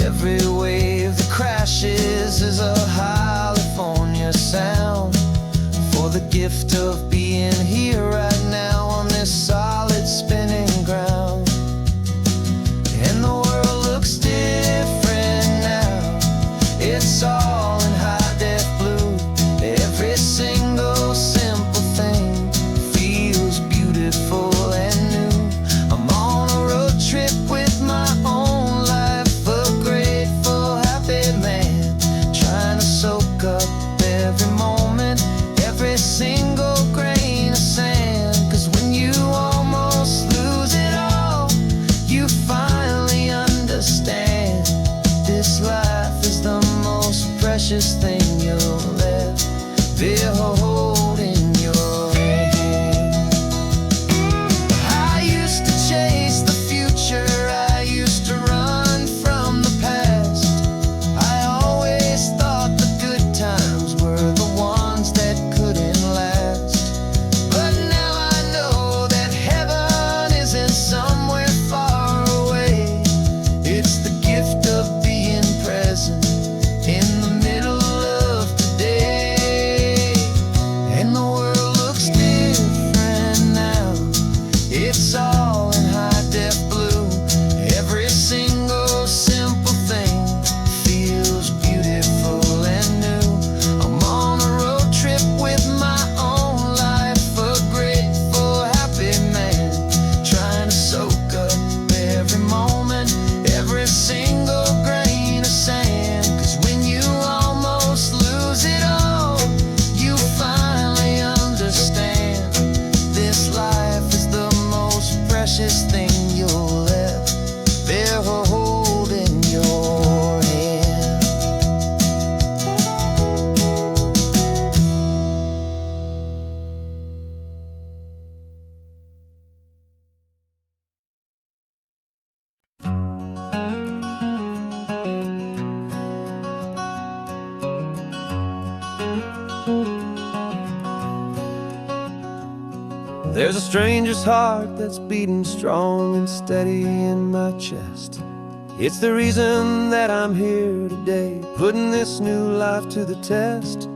Every wave that crashes is a California sound, for the gift of being here right now on this solid spinning ground. And the world looks different now, it's all in high-def blue. Every single simple thing feels beautiful and new. I'm on a road trip with my own life, a grateful, happy man, trying to soak up every moment, every single grain of sand. 'Cause when you almost lose it all, you finally understand this life is the most precious thing you'll ever hold in your hand. I used to chase the future, I used to run from the past. I always thought the good times were the ones that couldn't last. But now I know that heaven isn't somewhere far away. It's the gift of being present in the middle of today. And the world looks different now, it's all in high-def blue. Every single simple thing feels beautiful and new. I'm on a road trip with my own life, a grateful, happy man, trying to soak up every moment, every single grain of sand. 'Cause when you almost lose it all, you finally understand this life is the most precious thing you'll ever hold in your hand. There's a stranger's heart that's beating strong and steady in my chest. It's the reason that I'm here today, putting this new life to the test.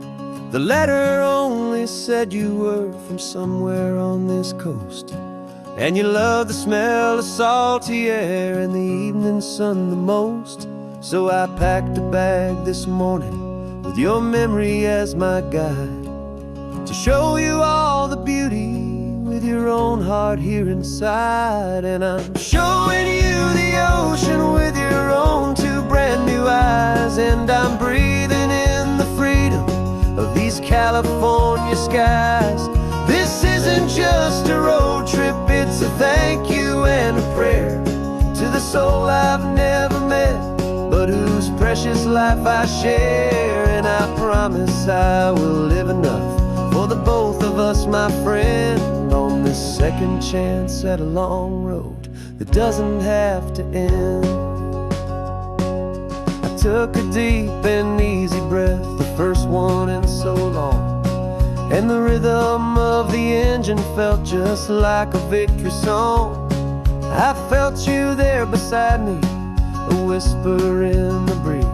The letter only said you were from somewhere on this coast, and you love the smell of salty air and the evening sun the most. So I packed a bag this morning with your memory as my guide, to show you all the beauty with your own heart here inside. And I'm showing you the ocean with your own two brand new eyes, and I'm breathing in the freedom of these California skies. This isn't just a road trip, it's a thank you and a prayer to the soul I've never met, but whose precious life I share. And I promise I will live enough for the both of us, my friend, on this second chance at a long road that doesn't have to end. I took a deep and easy breath, the first one in so long. And the rhythm of the engine felt just like a victory song. I felt you there beside me, a whisper in the breeze,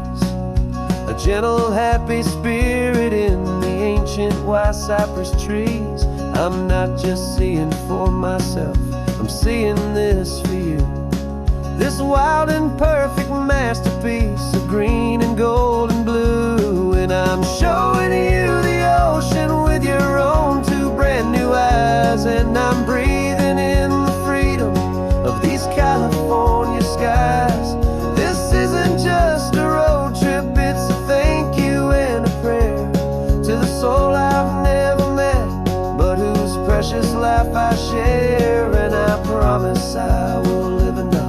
a gentle, happy spirit in the ancient white cypress trees. I'm not just seeing for myself, I'm seeing this for you. This wild and perfect masterpiece of green and gold and blue. And I'm showing you the ocean with your own two brand new eyes. And I'm breathing in the freedom of these California skies. This isn't just a road trip, it's a thank you and a prayer to the soul I've never met, but whose precious life I share. And I promise I will live enough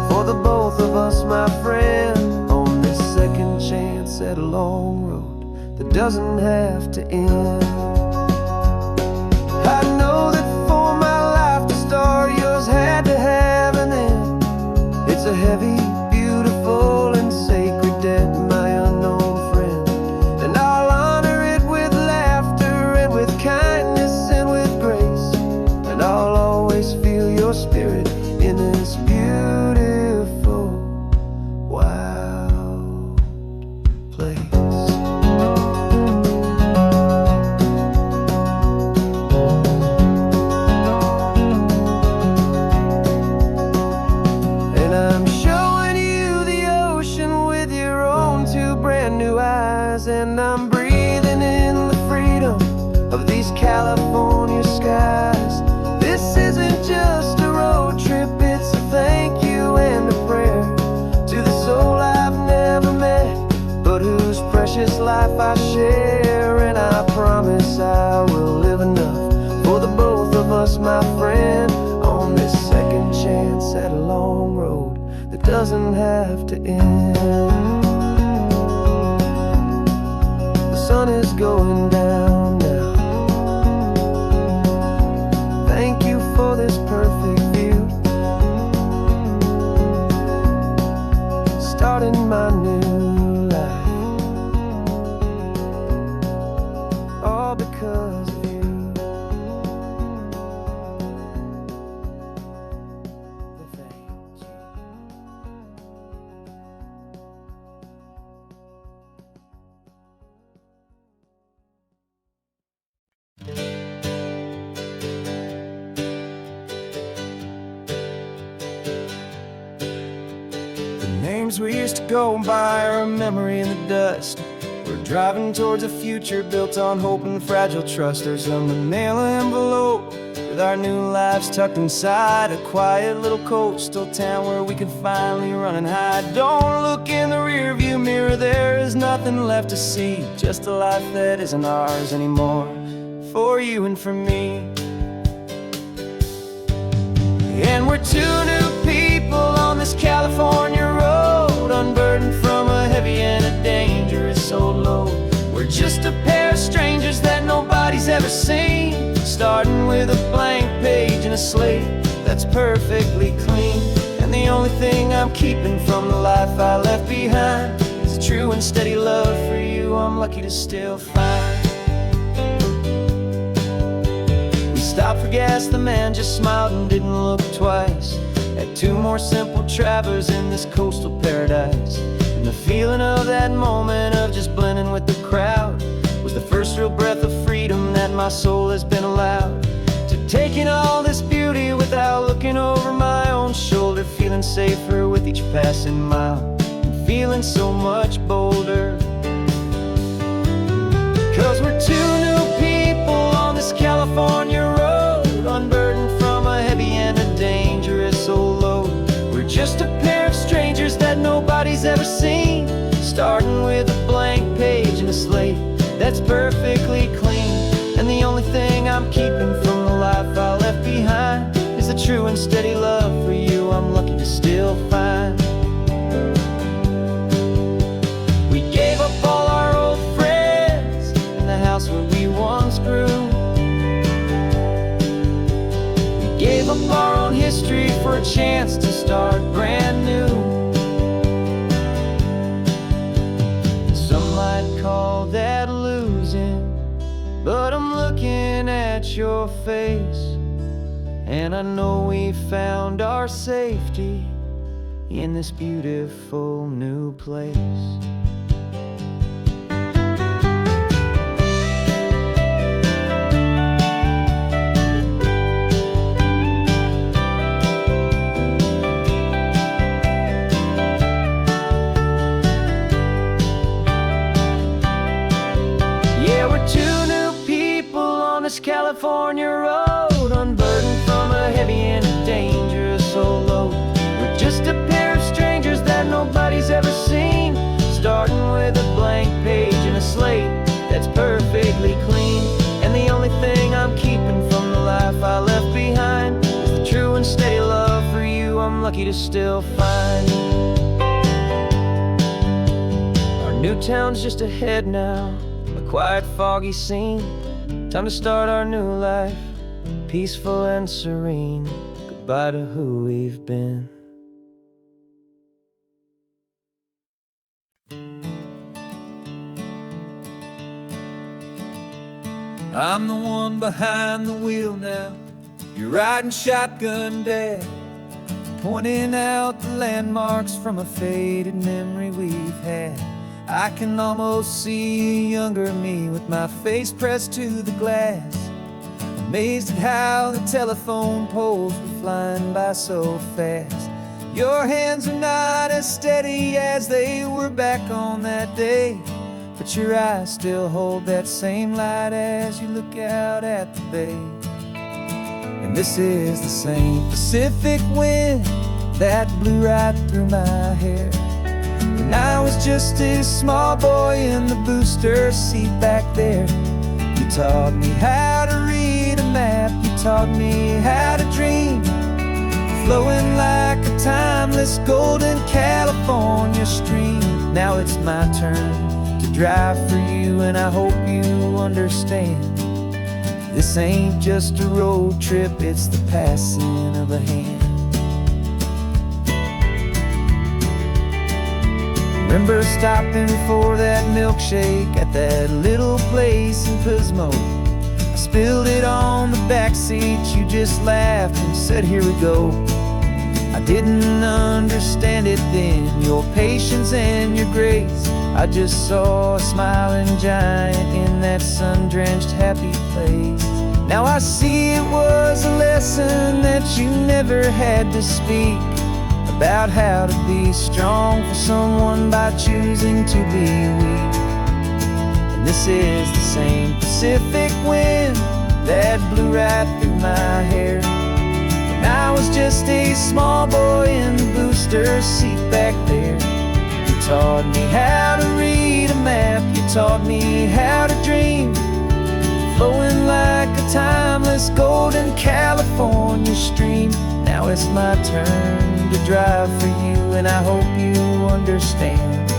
for the both of us, my friend, on this second chance at a long road that doesn't have to end. I know that for my life to start, yours had to have an end. It's a heavy, beautiful, and sacred debt, my unknown friend. And I'll honor it with laughter and with kindness and with grace. And I'll always feel your spirit in this beautiful, wild place. And I'm showing you the ocean with your own two brand new eyes. And I'm breathing in the freedom of these California skies. This isn't just a road trip, it's a thank you and a prayer to the soul I've never met, but whose precious life I share. And I promise I will live enough for the both of us, my friend, on this second chance at a long road that doesn't have to end. The sun is going down now. Thank you for this perfect view, starting my new life, all because of you. Thank you. Names we used to go by are a memory in the dust. We're driving towards a future built on hope and fragile trust. There's a manila envelope with our new lives tucked inside, a quiet little coastal town where we can finally run and hide. Don't look in the rearview mirror, there is nothing left to see, just a life that isn't ours anymore, for you and for me. And we're two new people on this California road, unburdened from a heavy and a dangerous old load. We're just a pair of strangers that nobody's ever seen, starting with a blank page and a slate that's perfectly clean. And the only thing I'm keeping from the life I left behind is a true and steady love for you I'm lucky to still find. We stopped for gas, the man just smiled and didn't look twice. Had two more simple travelers in this coastal paradise. And the feeling of that moment of just blending with the crowd was the first real breath of freedom that my soul has been allowed to take in all this beauty without looking over my own shoulder, feeling safer with each passing mile and feeling so much bolder. Cause we're two new people on this California road, unburdened from a heavy and a dangerous old load. We're just a pair of strangers that nobody's ever seen, starting with a blank page and a slate that's perfectly clean. And the only thing I'm keeping from the life I left behind is a true and steady love for you I'm lucky to still find. We gave up all our old friends and the house where we once grew. We gave up our own history for a chance to start brand new. But I'm looking at your face, and I know we found our safety in this beautiful new place. Yeah, we're two new people on this California road, unburdened from a heavy and a dangerous old load. We're just a pair of strangers that nobody's ever seen, starting with a blank page and a slate that's perfectly clean. And the only thing I'm keeping from the life I left behind is the true and steady love for you I'm lucky to still find. Our new town's just ahead now, a quiet, foggy scene. Time to start our new life, peaceful and serene. Goodbye to who we've been. I'm the one behind the wheel now. You're riding shotgun, Dad, pointing out the landmarks from a faded memory we've had. I can almost see a younger me with my face pressed to the glass, amazed at how the telephone poles were flying by so fast. Your hands are not as steady as they were back on that day, but your eyes still hold that same light as you look out at the bay. And this is the same Pacific wind that blew right through my hair when I was just a small boy in the booster seat back there. You taught me how to read a map, you taught me how to dream, flowing like a timeless golden California stream. Now it's my turn to drive for you, and I hope you understand. This ain't just a road trip, it's the passing of a hand. Remember stopping for that milkshake at that little place in Pismo? I spilled it on the back seat, you just laughed and said, here we go. I didn't understand it then, your patience and your grace. I just saw a smiling giant in that sun-drenched happy place. Now I see it was a lesson that you never had to speak, about how to be strong for someone by choosing to be weak. And this is the same Pacific wind that blew right through my hair when I was just a small boy in the booster seat back there. You taught me how to read a map, you taught me how to dream, flowing like a timeless golden California stream. Now it's my turn to drive for you, and I hope you understand.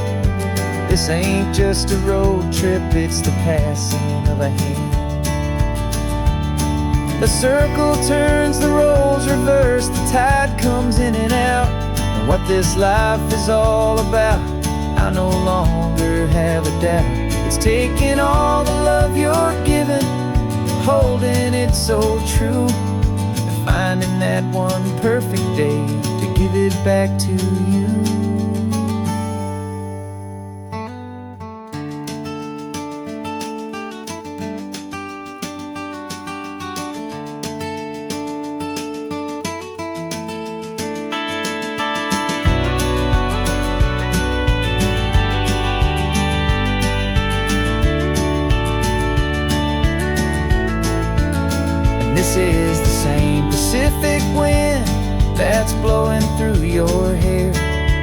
This ain't just a road trip, it's the passing of a hand. The circle turns, the roles reverse, the tide comes in and out. And what this life is all about, I no longer have a doubt. It's taking all the love you're giving, holding it so true, and finding that one perfect day to give it back to you. This is the same Pacific wind that's blowing through your hair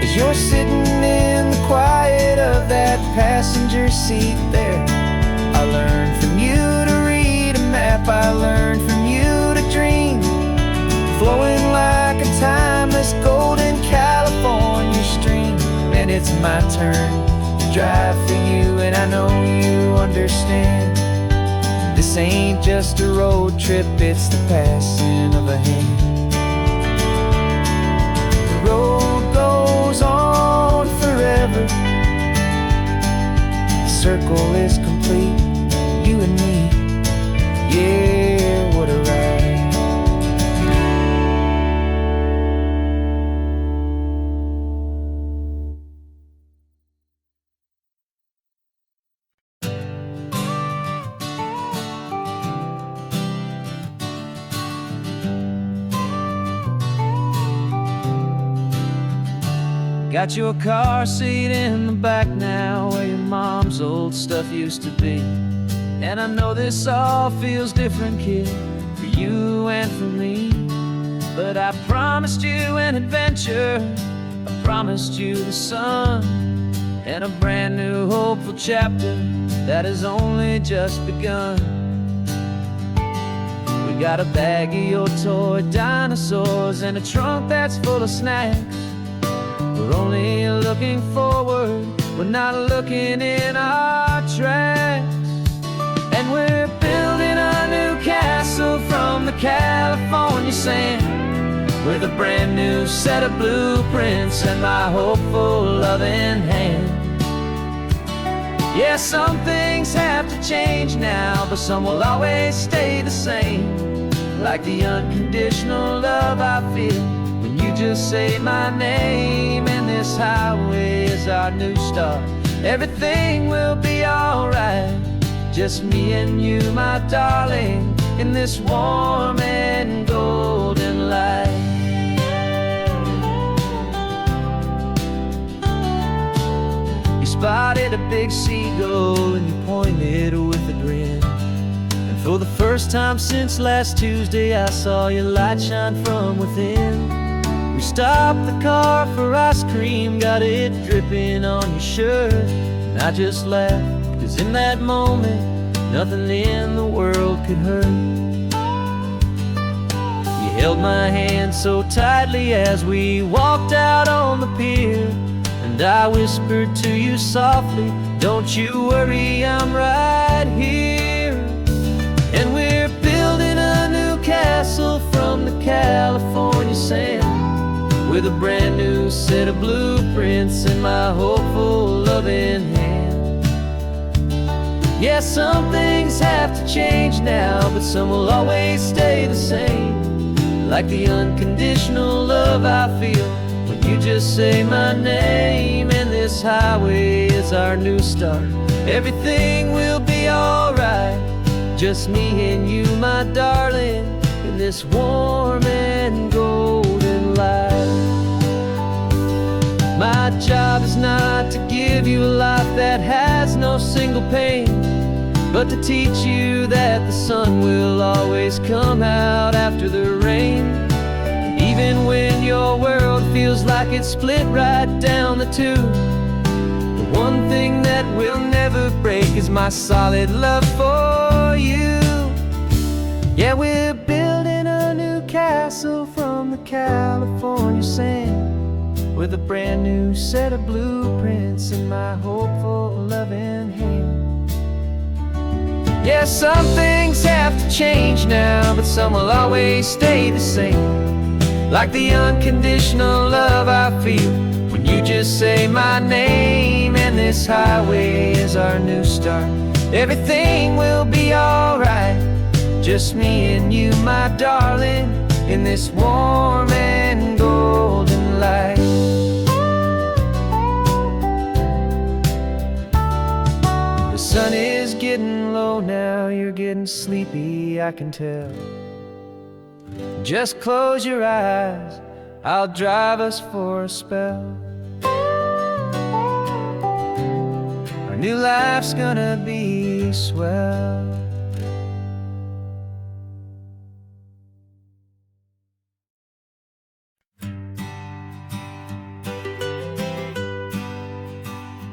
as you're sitting in the quiet of that passenger seat there. I learned from you to read a map, I learned from you to dream, flowing like a timeless golden California stream. And it's my turn to drive for you, and I know you understand. This ain't just a road trip, it's the passing of a hand. The road goes on forever, the circle is complete, you and me Got your car seat in the back now, where your mom's old stuff used to be. And I know this all feels different, kid, for you and for me. But I promised you an adventure, I promised you the sun, and a brand new hopeful chapter that has only just begun. We got a bag of your toy dinosaurs and a trunk that's full of snacks. We're only looking forward, we're not looking in our tracks. And we're building a new castle from the California sand, with a brand new set of blueprints and my hopeful loving hand. Yeah, some things have to change now, but some will always stay the same. Like the unconditional love I feel when you just say my name. And this highway is our new start. Everything will be alright, just me and you, my darling, in this warm and golden light. You spotted a big seagull and you pointed with a grin. And for the first time since last Tuesday, I saw your light shine from within. We stopped the car for ice cream, got it dripping on your shirt. And I just laughed, 'cause in that moment, nothing in the world could hurt. You held my hand so tightly as we walked out on the pier, and I whispered to you softly, don't you worry, I'm right here. And we're building a new castle from the California sand, with a brand new set of blueprints in my hopeful loving hand. Yeah, some things have to change now, but some will always stay the same. Like the unconditional love I feel when you just say my name. And this highway is our new start. Everything will be alright, just me and you, my darling, in this warm and golden light. My job is not to give you a life that has no single pain, but to teach you that the sun will always come out after the rain. Even when your world feels like it's split right down the two, the one thing that will never break is my solid love for you. Yeah, we're building a new castle from the California sand, with a brand new set of blueprints in my hopeful loving hand. Yeah, some things have to change now, but some will always stay the same. Like the unconditional love I feel when you just say my name. And this highway is our new start. Everything will be alright, just me and you, my darling, in this warm and golden light. The sun is getting low now, you're getting sleepy, I can tell. Just close your eyes, I'll drive us for a spell. Our new life's gonna be swell.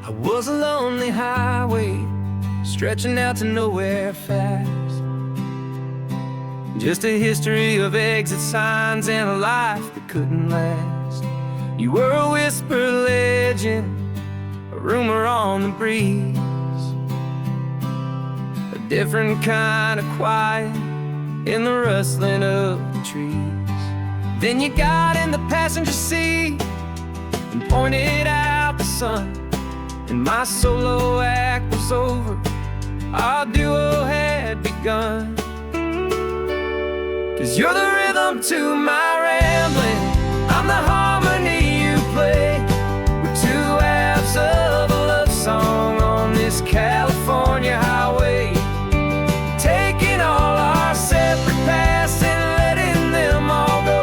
I was a lonely highway, stretching out to nowhere fast. Just a history of exit signs and a life that couldn't last. You were a whisper legend, a rumor on the breeze, a different kind of quiet in the rustling of the trees. Then you got in the passenger seat and pointed out the sun, and my solo act was over, our duo had begun. 'Cause you're the rhythm to my rambling, I'm the harmony you play. We're two halves of a love song on this California highway, taking all our separate paths and letting them all go.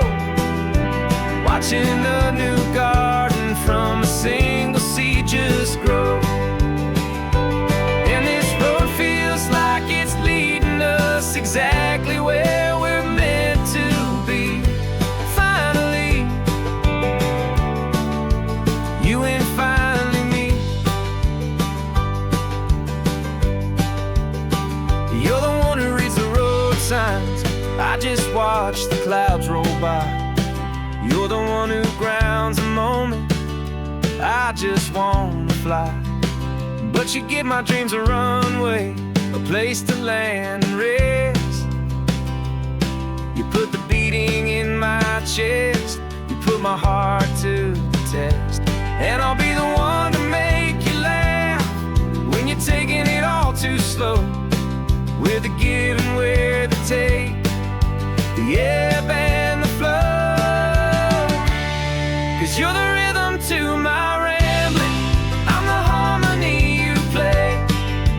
Watching a new garden from a exactly where we're meant to be. Finally, you and finally me. You're the one who reads the road signs, I just watch the clouds roll by. You're the one who grounds the moment, I just wanna fly. But you give my dreams a runway, a place to land and rest. You put the beating in my chest, you put my heart to the test. And I'll be the one to make you laugh when you're taking it all too slow. We're the give and we're the take, the ebb and the flow. 'Cause you're the rhythm to my rambling, I'm the harmony you play.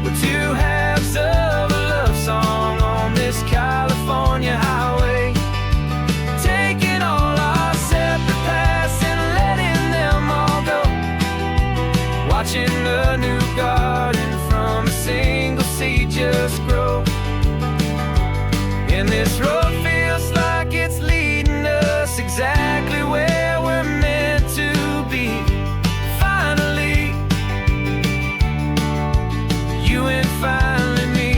We're two halves of a love song on this California highway, taking all our separate paths and letting them all go. Watching a new garden from a single seed just grow. And this road feels like it's leading us exactly where we're meant to be. Finally, you and finally me.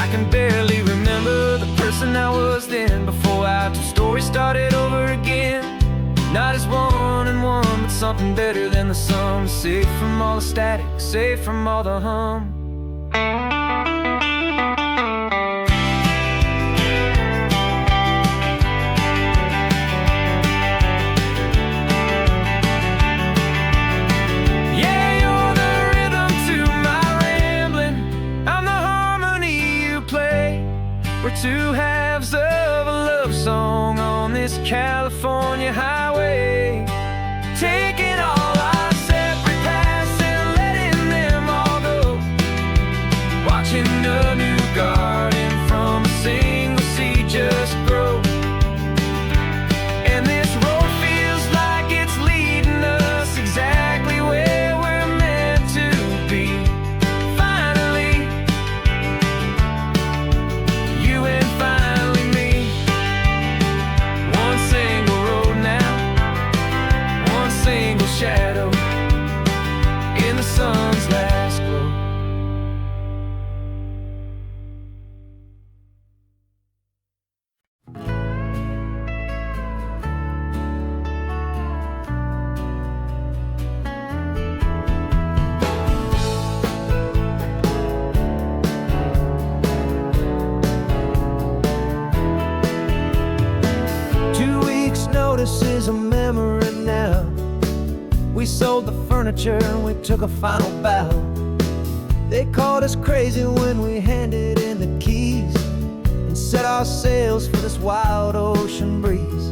I can barely remember the person I was then, before our two stories started over again. Not as one and one, but something better than the sum. Safe from all the static, safe from all the hum. We're two halves of a love song on this California highway, taking all our separate paths and letting them all go. Watching a new garden from a single seed just grow. And this road feels like it's leading us exactly where we're meant to be. Finally, you and finally me. One single road now, one single shadow in the sun's last glow. Notice is a memory now. We sold the furniture and we took a final bow. They called us crazy when we handed in the keys and set our sails for this wild ocean breeze.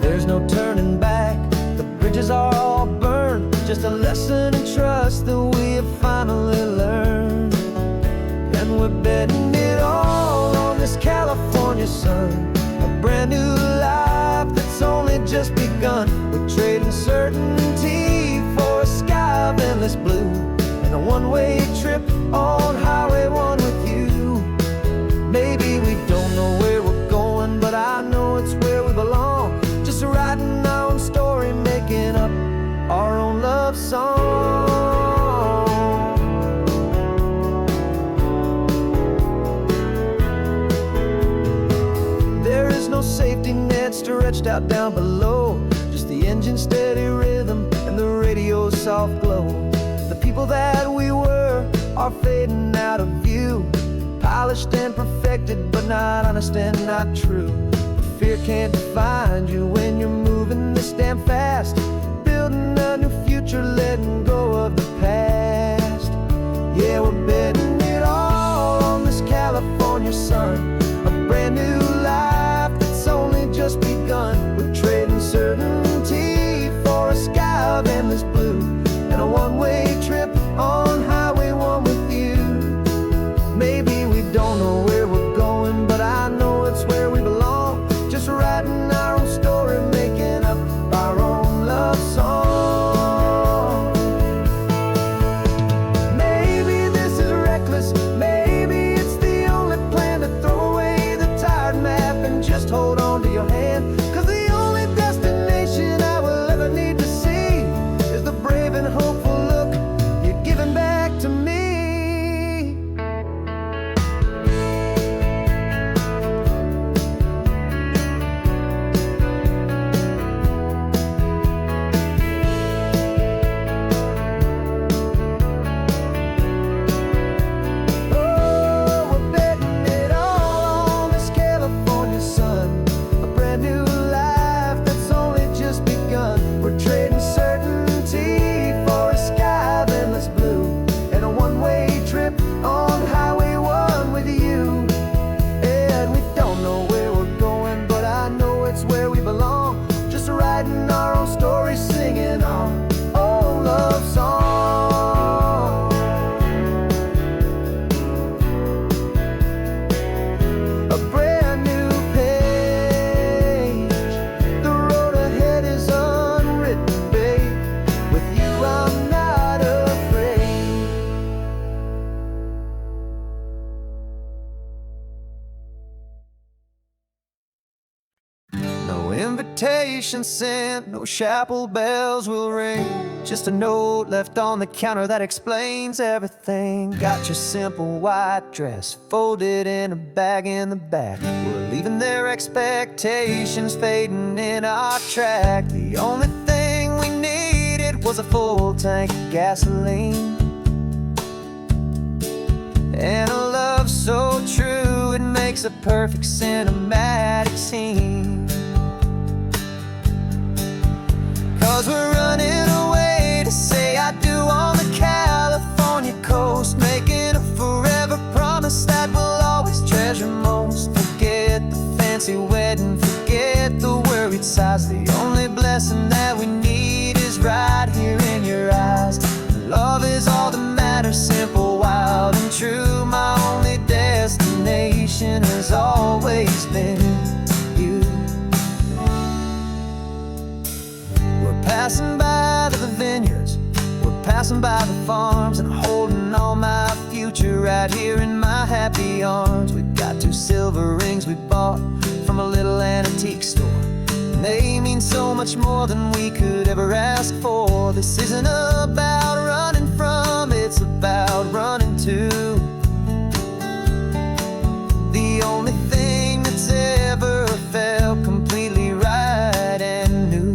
There's no turning back, the bridges are all burned. Just a lesson in trust that we have finally learned. And we're betting it all on this California sun, a brand new life that's only just begun. We're trading certainty for a sky of endless blue, and a one-way trip on Highway 1 with you. Maybe we don't know where we're going, but I know it's where we belong. Just writing our own story, making up our own love song. There is no safety net stretched out down below, just the engine's steady rhythm and the radio's soft glow. The people that we were are fading out of view, polished and perfected, but not honest and not true. Fear can't define you when you're moving this damn fast, building a new future, letting go of the past. Yeah, we're betting it all on this California sun, a brand new life that's only just begun. We're trading certainty for a sky of endless blue, and a one-way trip on Highway 1 with you. Maybe we don't know where we're going, but I know it's where we belong. Just writing our own story, making up our own love song. Maybe this is reckless, maybe it's the only plan invitation sent, no chapel bells will ring. Just a note left on the counter that explains everything. Got your simple white dress folded in a bag in the back. We're leaving their expectations fading in our track. The only thing we needed was a full tank of gasoline, and a love so true it makes a perfect cinematic scene. 'Cause we're running away to say I do on the California coast, making a forever promise that we'll always treasure most. Forget the fancy wedding, forget the worried sighs. The only blessing that we need is right here in your eyes. Love is all that matters, simple, wild, and true. My only destination has always been you. We're passing by the vineyards, we're passing by the farms, and holding on my future right here in my happy arms. We've got 2 silver rings we bought from a little antique store, and they mean so much more than we could ever ask for. This isn't about running from, it's about running to the only thing that's ever felt completely right and new.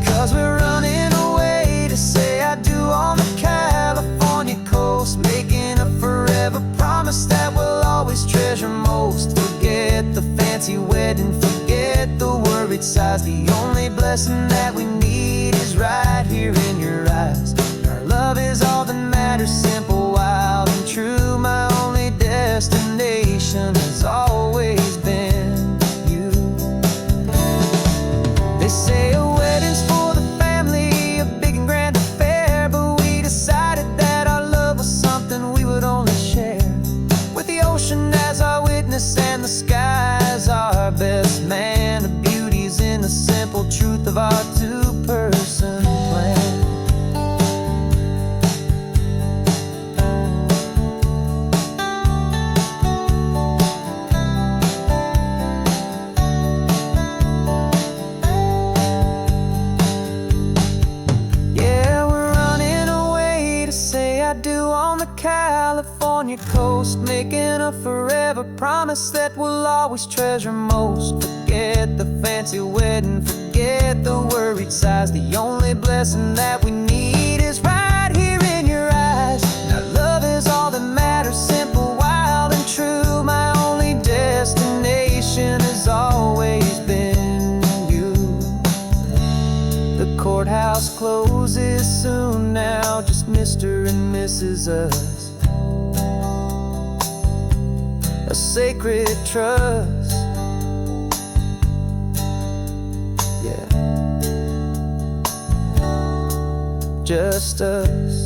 'Cause we're running away to say I do on the California coast, making a forever promise that we'll always treasure most. Forget the fancy wedding, forget the worried sighs. The only blessing that we need is right here in your eyes. Our love is all that matters, simple, wild, and true. My only destination has always been you. They say a wedding's for the family, a big and grand affair, but we decided that our love was something we would only share with the ocean as our witness and the sky as our best man. The beauty's in the simple truth of our 2-person plan. Yeah, we're running away to say I do on the California coast, making a forever promise that we'll always treasure most. Forget the fancy wedding, forget the worried sighs. The only blessing that we need is right here in your eyes. Now love is all that matters, simple, wild, and true. My only destination has always been you. The courthouse closes soon now, just Mr. and Mrs. Us, a sacred trust. Yeah, just us.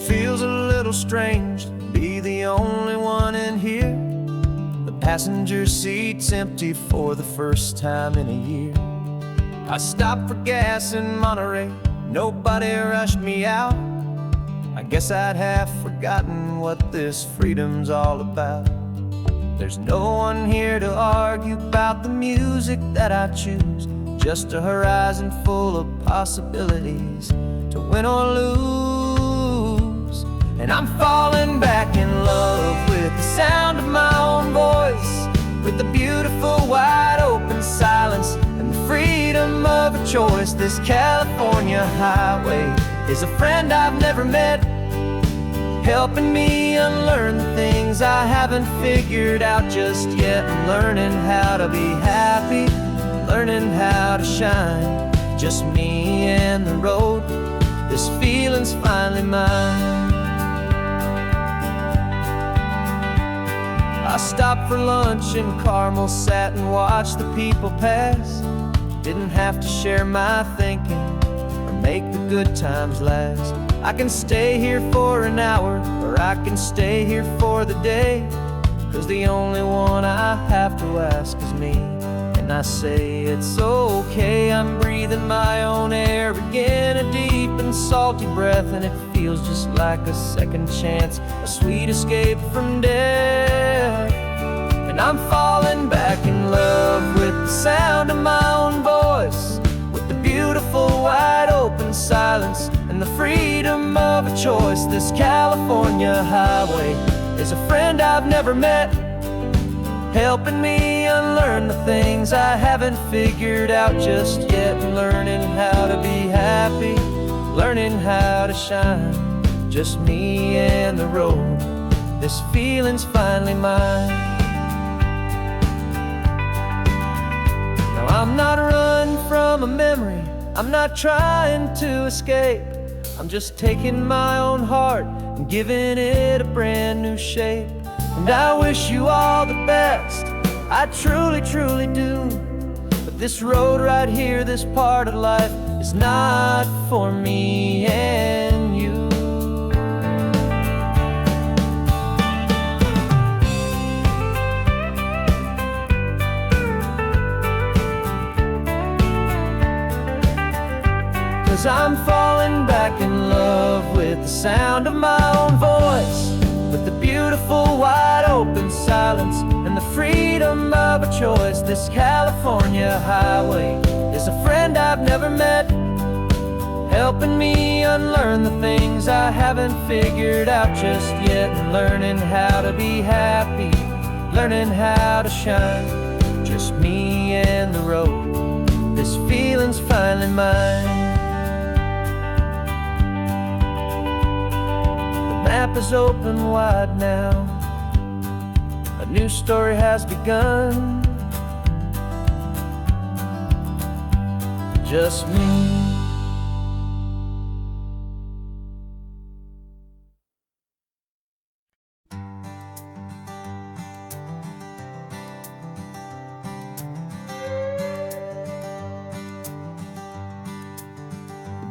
Feels a little strange to be the only one in here. The passenger seat's empty for the first time in a year. I stopped for gas in Monterey, nobody rushed me out. I guess I'd have forgotten what this freedom's all about. There's no one here to argue about the music that I choose, just a horizon full of possibilities to win or lose. And I'm falling back in love with the sound of my own voice, with the beautiful wide open silence and the freedom of a choice. This California highway is a friend I've never met, helping me unlearn the things I haven't figured out just yet. I'm learning how to be happy, learning how to shine, just me and the road. This feeling's finally mine. I stopped for lunch in Carmel, sat and watched the people pass. Didn't have to share my thinking or make the good times last. I can stay here for an hour, or I can stay here for the day, 'cause the only one I have to ask is me. And I say it's okay, I'm breathing my own air again, a deep and salty breath, and it feels just like a second chance, a sweet escape from death. And I'm falling back in love with the sound of my own voice, with the beautiful wide open silence and the freedom of a choice. This California highway is a friend I've never met, helping me unlearn the things I haven't figured out just yet, and learning how to be happy, learning how to shine, just me and the road. This feeling's finally mine. Now I'm not running from a memory, I'm not trying to escape, I'm just taking my own heart and giving it a brand new shape. And I wish you all the best, I truly, truly do. But this road right here, this part of life, is not for me and you. Cause I'm falling back in love with the sound of my own voice, with the beautiful wide open silence and the freedom of a choice. This California highway is a friend I've never met, helping me unlearn the things I haven't figured out just yet, and learning how to be happy, learning how to shine, just me and the road. This feeling's finally mine. The map is open wide now, a new story has begun, just me.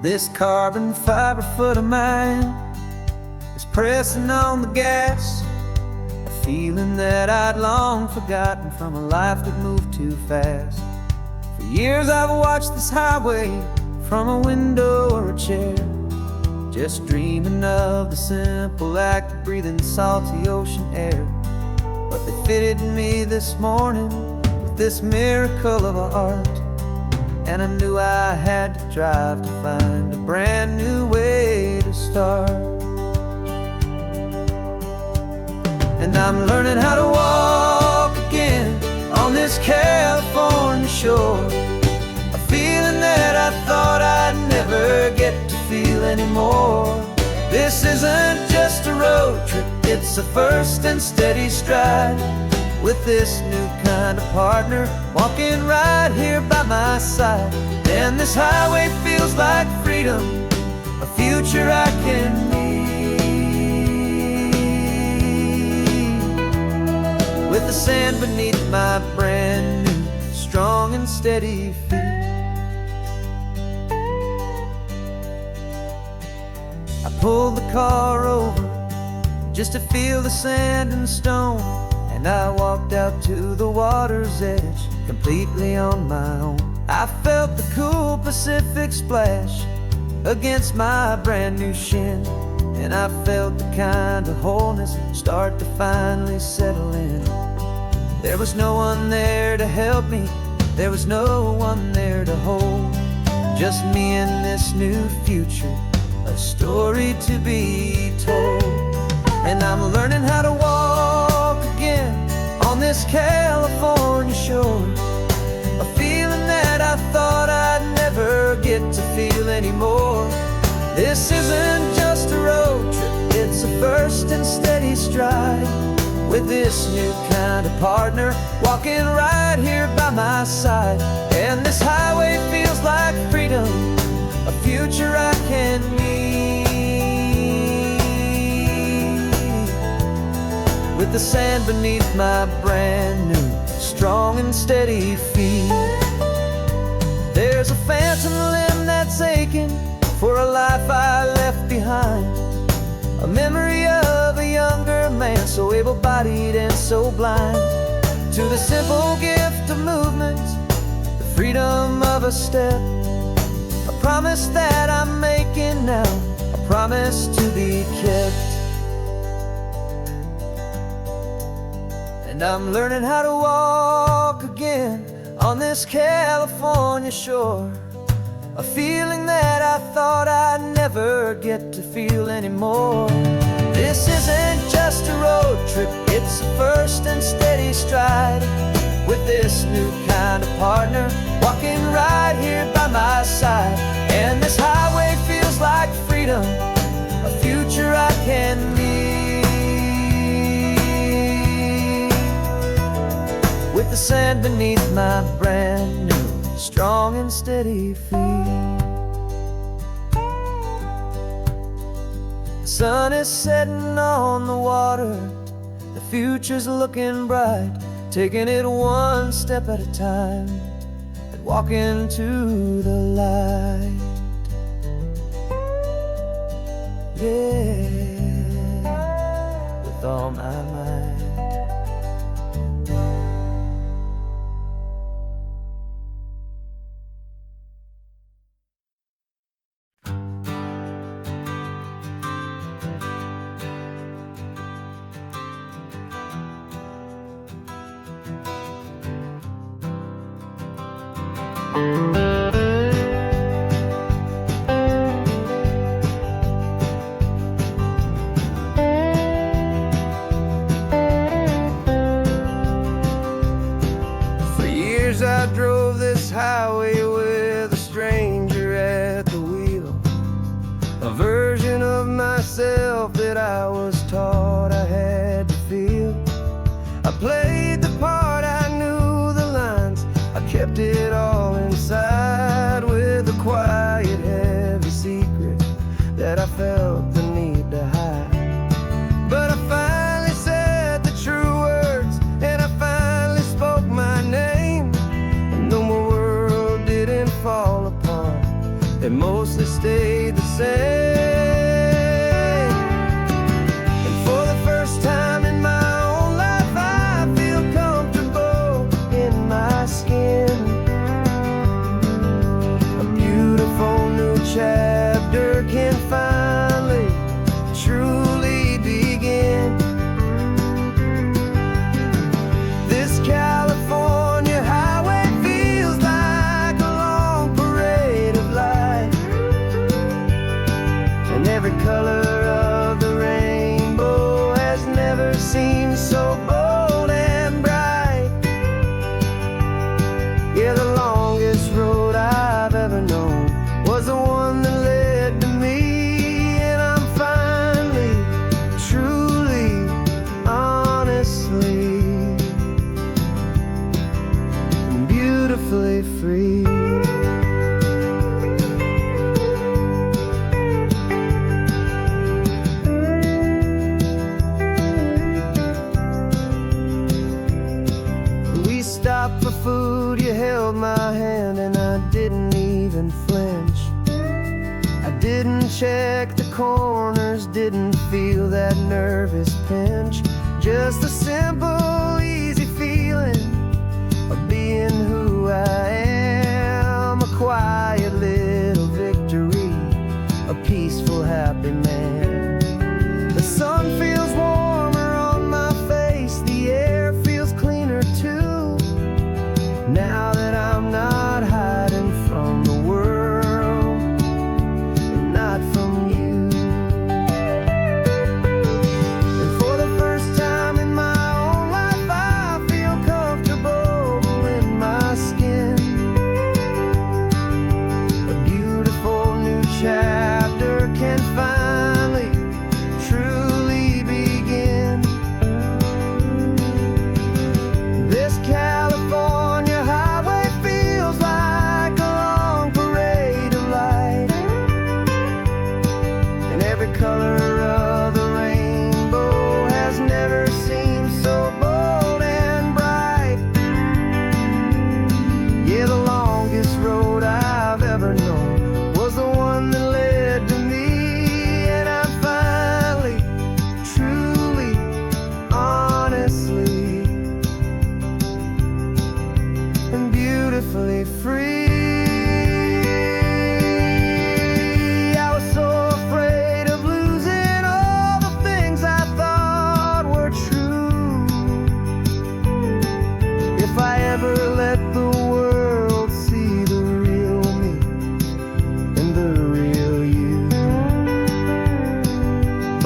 This carbon fiber foot of mine is pressing on the gas, a feeling that I'd long forgotten from a life that moved too fast. For years I've watched this highway from a window or a chair, just dreaming of the simple act of breathing salty ocean air. But they fitted me this morning with this miracle of art, and I knew I had to drive to find a brand new way to start. And I'm learning how to walk again on this California shore, a feeling that I thought I'd never get to feel anymore. This isn't just a road trip, it's a first and steady stride, with this new kind of partner walking right here by my side. And this highway feels like freedom, a future I can need, with the sand beneath my brand new strong and steady feet. I pulled the car over just to feel the sand and stone, and I walked out to the water's edge completely on my own. I felt the cool Pacific splash against my brand new shin, and I felt the kind of wholeness start to finally settle in. There was no one there to help me, there was no one there to hold, just me and this new future, a story to be told. And I'm learning how to walk again on this California shore, a feeling that I thought I'd never get to feel anymore. This isn't just a road trip, it's a first and steady stride, with this new kind of partner walking right here by my side. And this highway feels like freedom, a future I can need, with the sand beneath my brand new strong and steady feet. There's a phantom limb that's aching for a life I left behind. A memory of a younger man, so able-bodied and so blind. To the simple gift of movement, the freedom of a step, a promise that I'm making now, a promise to be kept. And I'm learning how to walk again on this California shore, a feeling that I thought I'd never get to feel anymore. This isn't just a road trip, it's a first and steady stride, with this new kind of partner walking right here by my side. And this highway feels like freedom, a future I can meet, with the sand beneath my brand new strong and steady feet. The sun is setting on the water, the future's looking bright, taking it one step at a time and walking to the light. Yeah, with all my might. For years I drove this highway with a stranger at the wheel, a version of myself that I was taught I had to feel. I played the part, I knew the lines, I kept it all inside, with a quiet, heavy secret that I felt the need to hide. But I finally said the true words, and I finally spoke my name, and though my world didn't fall apart, it mostly stayed the same. And for the first time in my own life, I feel comfortable in my skin. A beautiful new chapter can finally truly begin. This California highway feels like a long parade of light, and every color of the rainbow has never seemed so bold and bright. Yeah, the longest road I've ever known was the one that led to me, and I'm finally, truly, honestly, beautifully free. We stopped for food, you held my hand, and I didn't even flinch. I didn't check the corners, didn't feel that nervous pinch. Just a simple, easy feeling of being who I am. A quiet little victory, a peaceful, happy man. The sun feels warmer on my face, the air feels cleaner too, now that I'm not hiding from the world, and not from you. And for the first time in my own life, I feel comfortable in my skin. A beautiful new chapter can finally truly begin. This California highway feels like a long parade of light, and every color of the rainbow has never seemed so bold and bright. Yeah, the longest road I've ever known was the one that led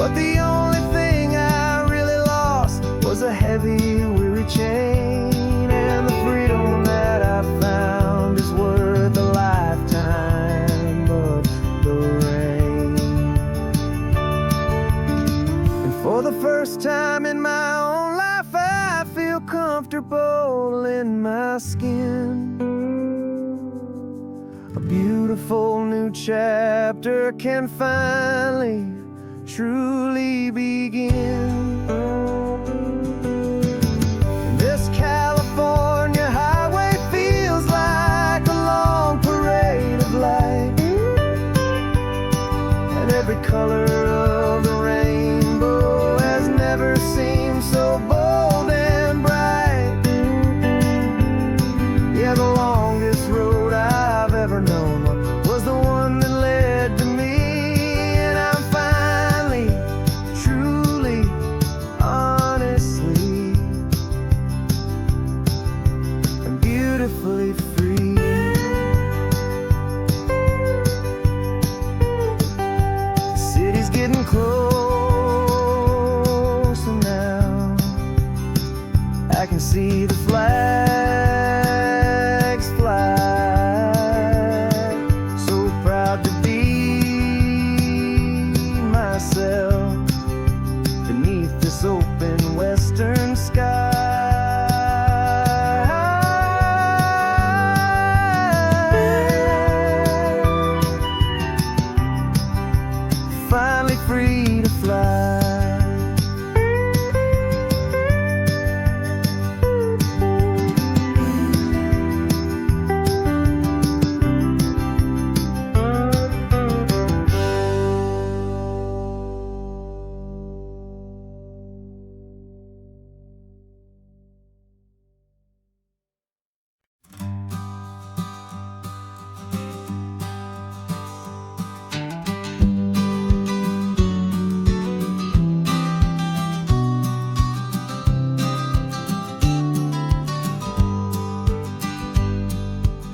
But the only thing I really lost was a heavy, weary chain, and the freedom that I found is worth a lifetime of the rain. And for the first time in my own life, I feel comfortable in my skin. A beautiful new chapter can finally truly begin. This California highway feels like a long parade of light, and every color of the rainbow has never seemed so bold and bright. Yeah, the longest road I've ever known was the one that led to me, and I'm finally, truly, honestly, and beautifully free. The city's getting closer now. I can see the flags fly. So proud to be myself beneath this open western sky. Finally free to fly.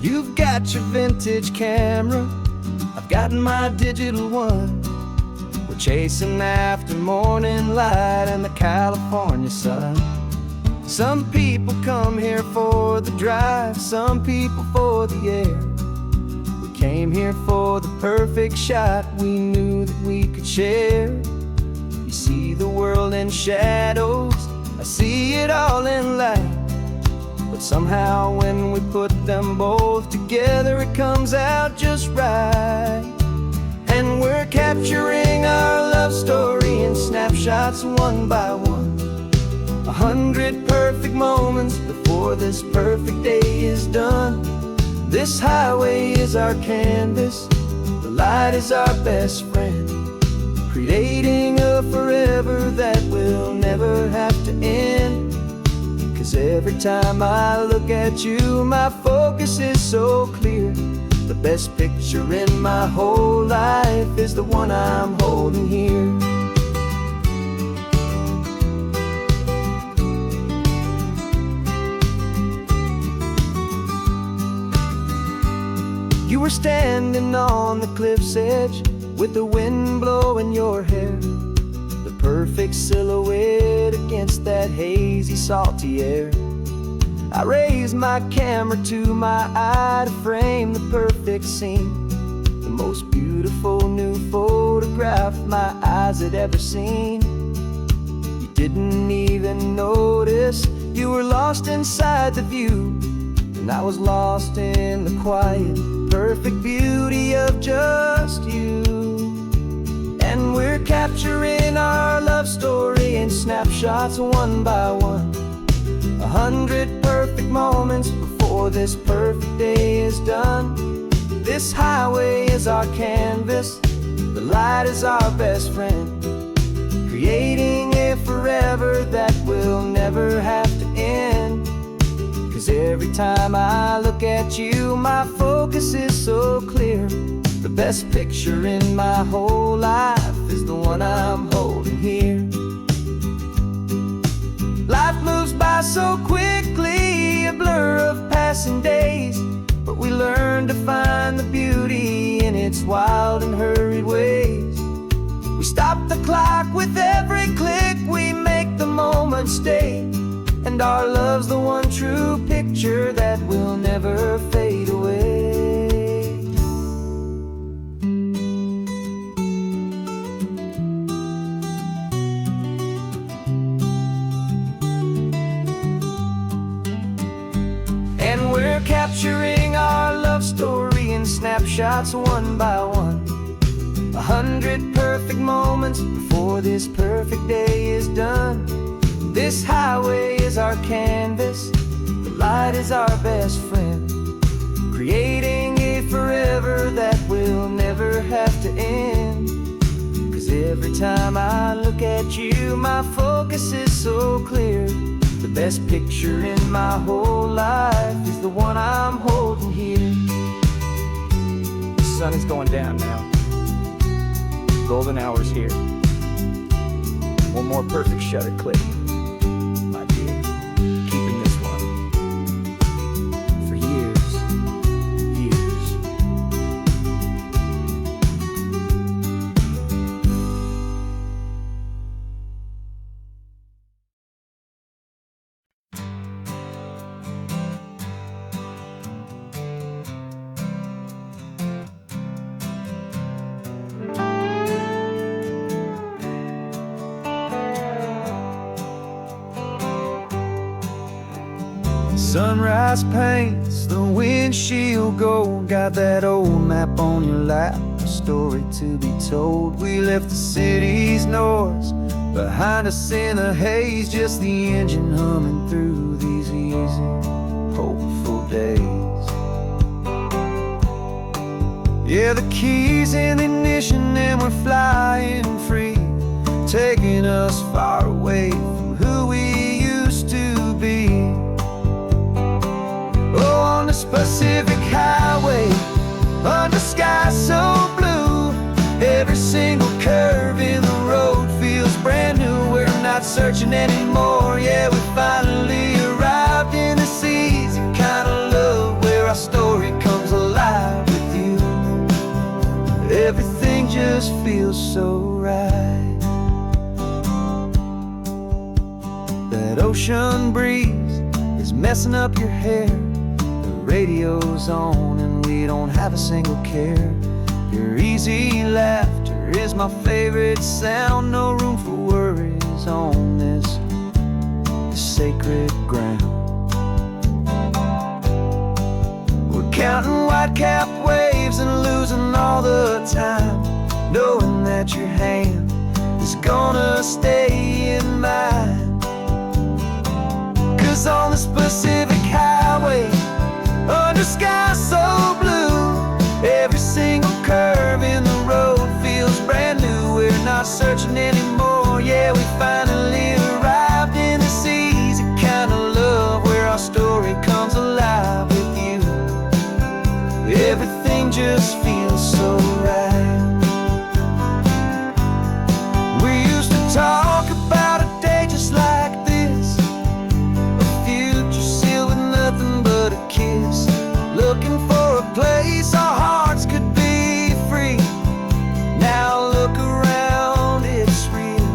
You've got your vintage camera, I've got my digital one. We're chasing after morning light and the California sun. Some people come here for the drive, some people for the air. We came here for the perfect shot we knew that we could share. You see the world in shadows, I see it all in light. But somehow when we put them both together, it comes out just right. And we're capturing our love story in snapshots one by one. 100 perfect moments before this perfect day is done. This highway is our canvas, the light is our best friend, creating a forever that will never have to end. 'Cause every time I look at you, my focus is so clear. The best picture in my whole life is the one I'm holding here. You were standing on the cliff's edge with the wind blowing your hair, the perfect silhouette against that hazy, salty air. I raised my camera to my eye to frame the perfect scene, the most beautiful new photograph my eyes had ever seen. You didn't even notice you were lost inside the view, and I was lost in the quiet, perfect beauty of just you. And we're capturing our love story in snapshots one by one. 100 perfect moments before this perfect day is done. This highway is our canvas, the light is our best friend, creating a forever that will never have to end. 'Cause every time I look at you, my focus is so clear. The best picture in my whole life is the one I'm holding here. Life moves by so quickly, a blur of passing days, but we learn to find the beauty in its wild and hurried ways. We stop stop the clock. With every click we make the moment stay, and our love's the one true picture that will never fade away. And we're capturing our love story in snapshots one by one. 100 perfect moments before this perfect day is done. This highway is our canvas, the light is our best friend, creating a forever that will never have to end. 'Cause every time I look at you, my focus is so clear. The best picture in my whole life is the one I'm holding here. The sun is going down now. Golden hour's here. One more perfect shutter click, my dear. Keeping this one for years, years. Sunrise paints the windshield gold. Got that old map on your lap, a story to be told. We left the city's noise behind us in the haze, just the engine humming through these easy, hopeful days. Yeah, the keys in the ignition and we're flying free, taking us far away from who we used to be. Oh, on this Pacific highway, under sky so blue, every single curve in the road feels brand new. We're not searching anymore, yeah, we finally arrived in this easy kind of love where our story comes alive with you. Everything just feels so right. That ocean breeze is messing up your hair, radio's on and we don't have a single care. Your easy laughter is my favorite sound. No room for worries on this sacred ground. We're counting white-capped waves and losing all the time, knowing that your hand is gonna stay in mine. 'Cause on this Pacific highway, under sky so blue, every single curve in the road feels brand new. We're not searching anymore, yeah, we finally arrived in this easy kind of love where our story comes alive with you. Everything just feels so right. We used to talk about a day just like this, a future sealed with nothing but a kiss, looking for a place our hearts could be free. Now look around, it's real.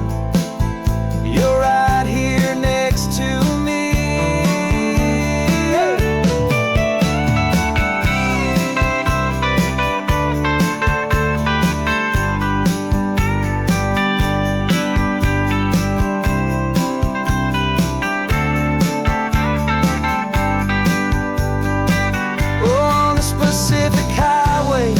You're right here next to me. Pacific highway,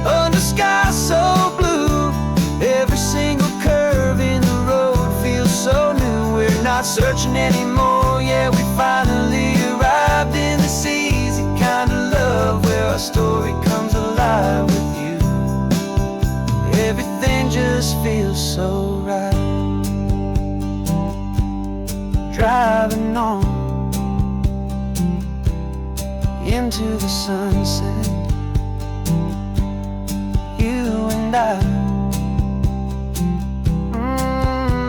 under sky so blue, every single curve in the road feels so new. We're not searching anymore, yeah, we finally arrived in this easy kind of love where our story comes alive with you. Everything just feels so right. Driving on into the sunset, you and I,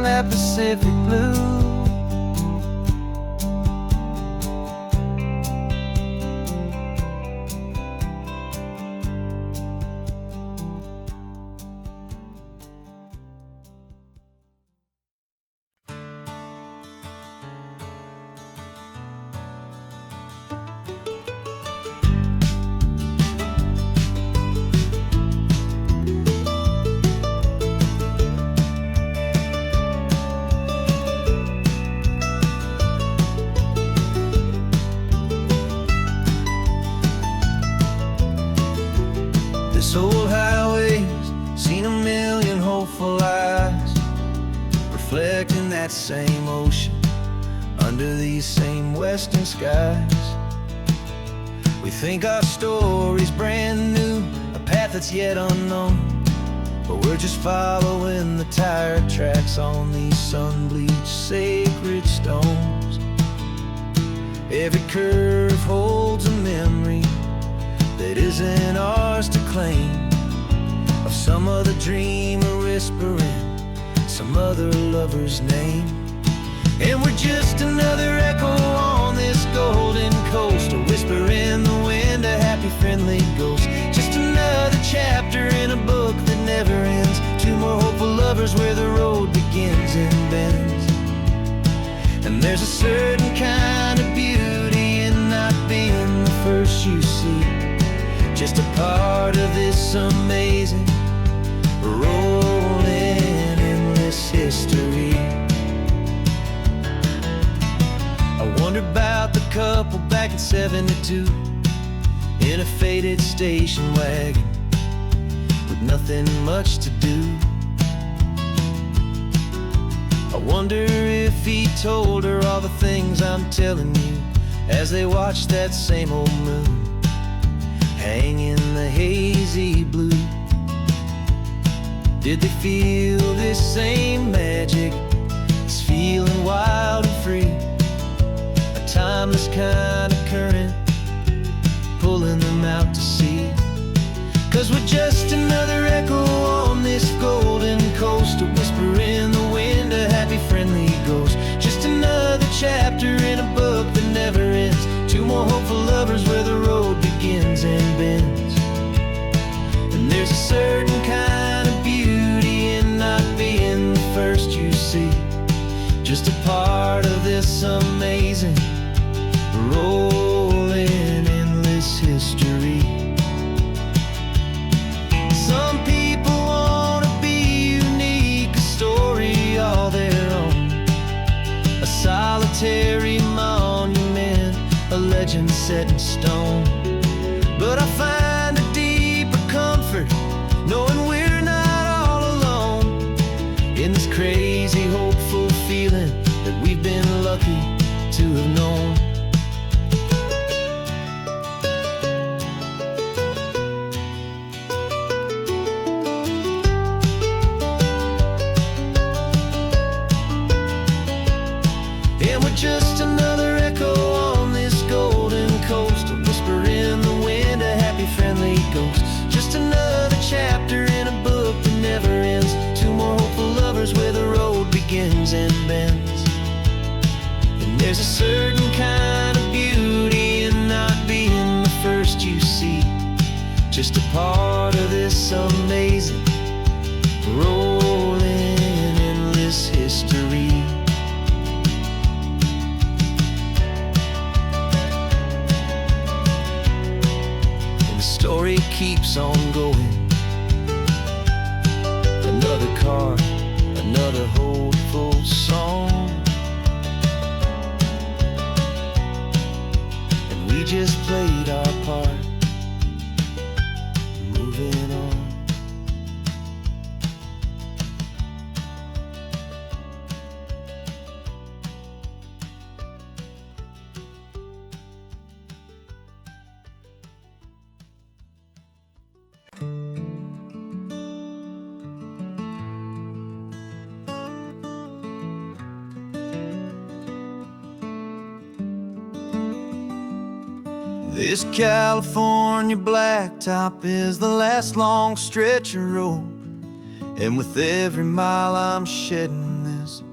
that Pacific blue. that same ocean, under these same western skies. We think our story's brand new, a path that's yet unknown, but we're just following the tire tracks on these sun-bleached sacred stones. Every curve holds a memory that isn't ours to claim, of some other dreamer whispering some other lover's name. And we're just another echo on this golden coast, a whisper in the wind, a happy friendly ghost. Just another chapter in a book that never ends, two more hopeful lovers where the road begins and bends. And there's a certain kind of beauty in not being the first you see, just a part of this amazing rolling endless history. I wonder about the couple back in '72 in a faded station wagon with nothing much to do. I wonder if he told her all the things I'm telling you as they watched that same old moon hang in the hazy blue. Did they feel this same magic, this feeling wild and free, a timeless kind of current pulling them out to sea? 'Cause we're just another echo on this golden coast, a whisper in the wind, a happy friendly ghost. Just another chapter in a book that never ends, two more hopeful lovers where the road begins and bends. And there's a certain kind of beauty in not being the first you see, just a part of this amazing rolling endless history. Some people wanna be unique, a story all their own, a solitary monument, a legend set in stone. But I find a deeper comfort knowing we're not all alone in this crazy hopeful feeling that we've been lucky to have known. And we're just another echo on this golden coast, a whisper in the wind, a happy friendly ghost. Just another chapter in a book that never ends, two more hopeful lovers where the road begins and bends. And there's a certain kind of beauty in not being the first you see, just a part of this amazing rolling endless history. Story keeps on going, another card, another hopeful song, and we just played our part, moving on. This California blacktop is the last long stretch of road, and with every mile I'm shedding this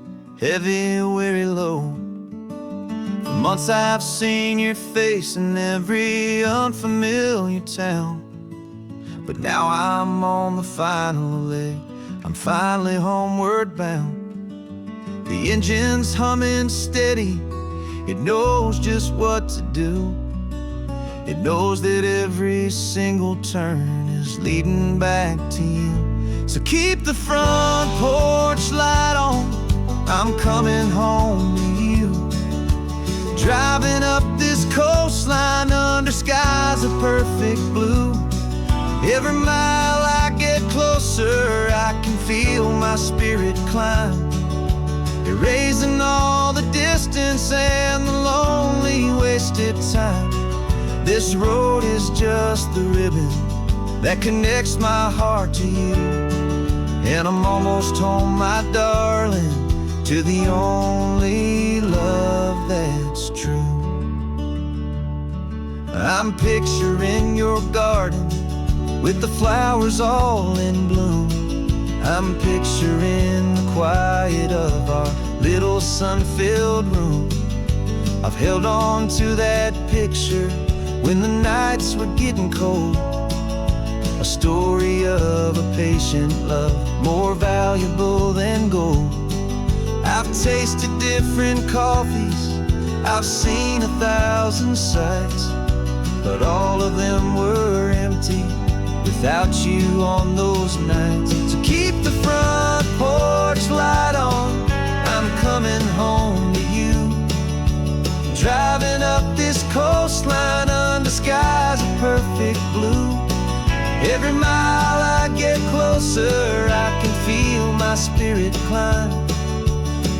heavy, weary load. For months I've seen your face in every unfamiliar town, but now I'm on the final leg, I'm finally homeward bound. The engine's humming steady, it knows just what to do. It knows that every single turn is leading back to you. So keep the front porch light on, I'm coming home to you. Driving up this coastline under skies of perfect blue. Every mile I get closer, I can feel my spirit climb. erasing all the distance and the lonely wasted time. This road is just the ribbon that connects my heart to you, and I'm almost home, my darling, to the only love that's true. I'm picturing your garden with the flowers all in bloom. I'm picturing the quiet of our little sun-filled room. I've held on to that picture when the nights were getting cold. A story of a patient love, more valuable than gold. I've tasted different coffees, I've seen 1,000 sights, but all of them were empty without you on those nights. So keep the front porch light on, I'm coming home to you. Driving up this coastline under skies of perfect blue. Every mile I get closer, I can feel my spirit climb,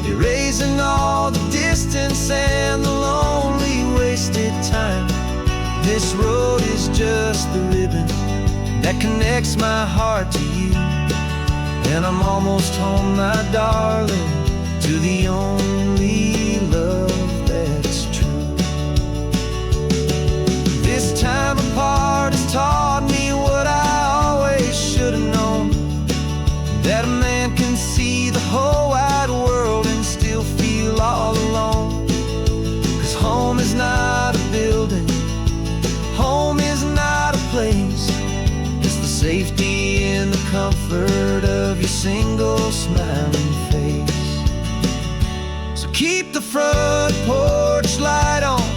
erasing all the distance and the lonely wasted time. This road is just the ribbon that connects my heart to you, and I'm almost home, my darling, to the only love that's true. This time apart has taught me what I always should have known, that a man can see the whole wide world and still feel all alone. 'Cause home is not a building, home is not a place, it's the safety and the comfort of your single smiling face. So keep the front porch light on,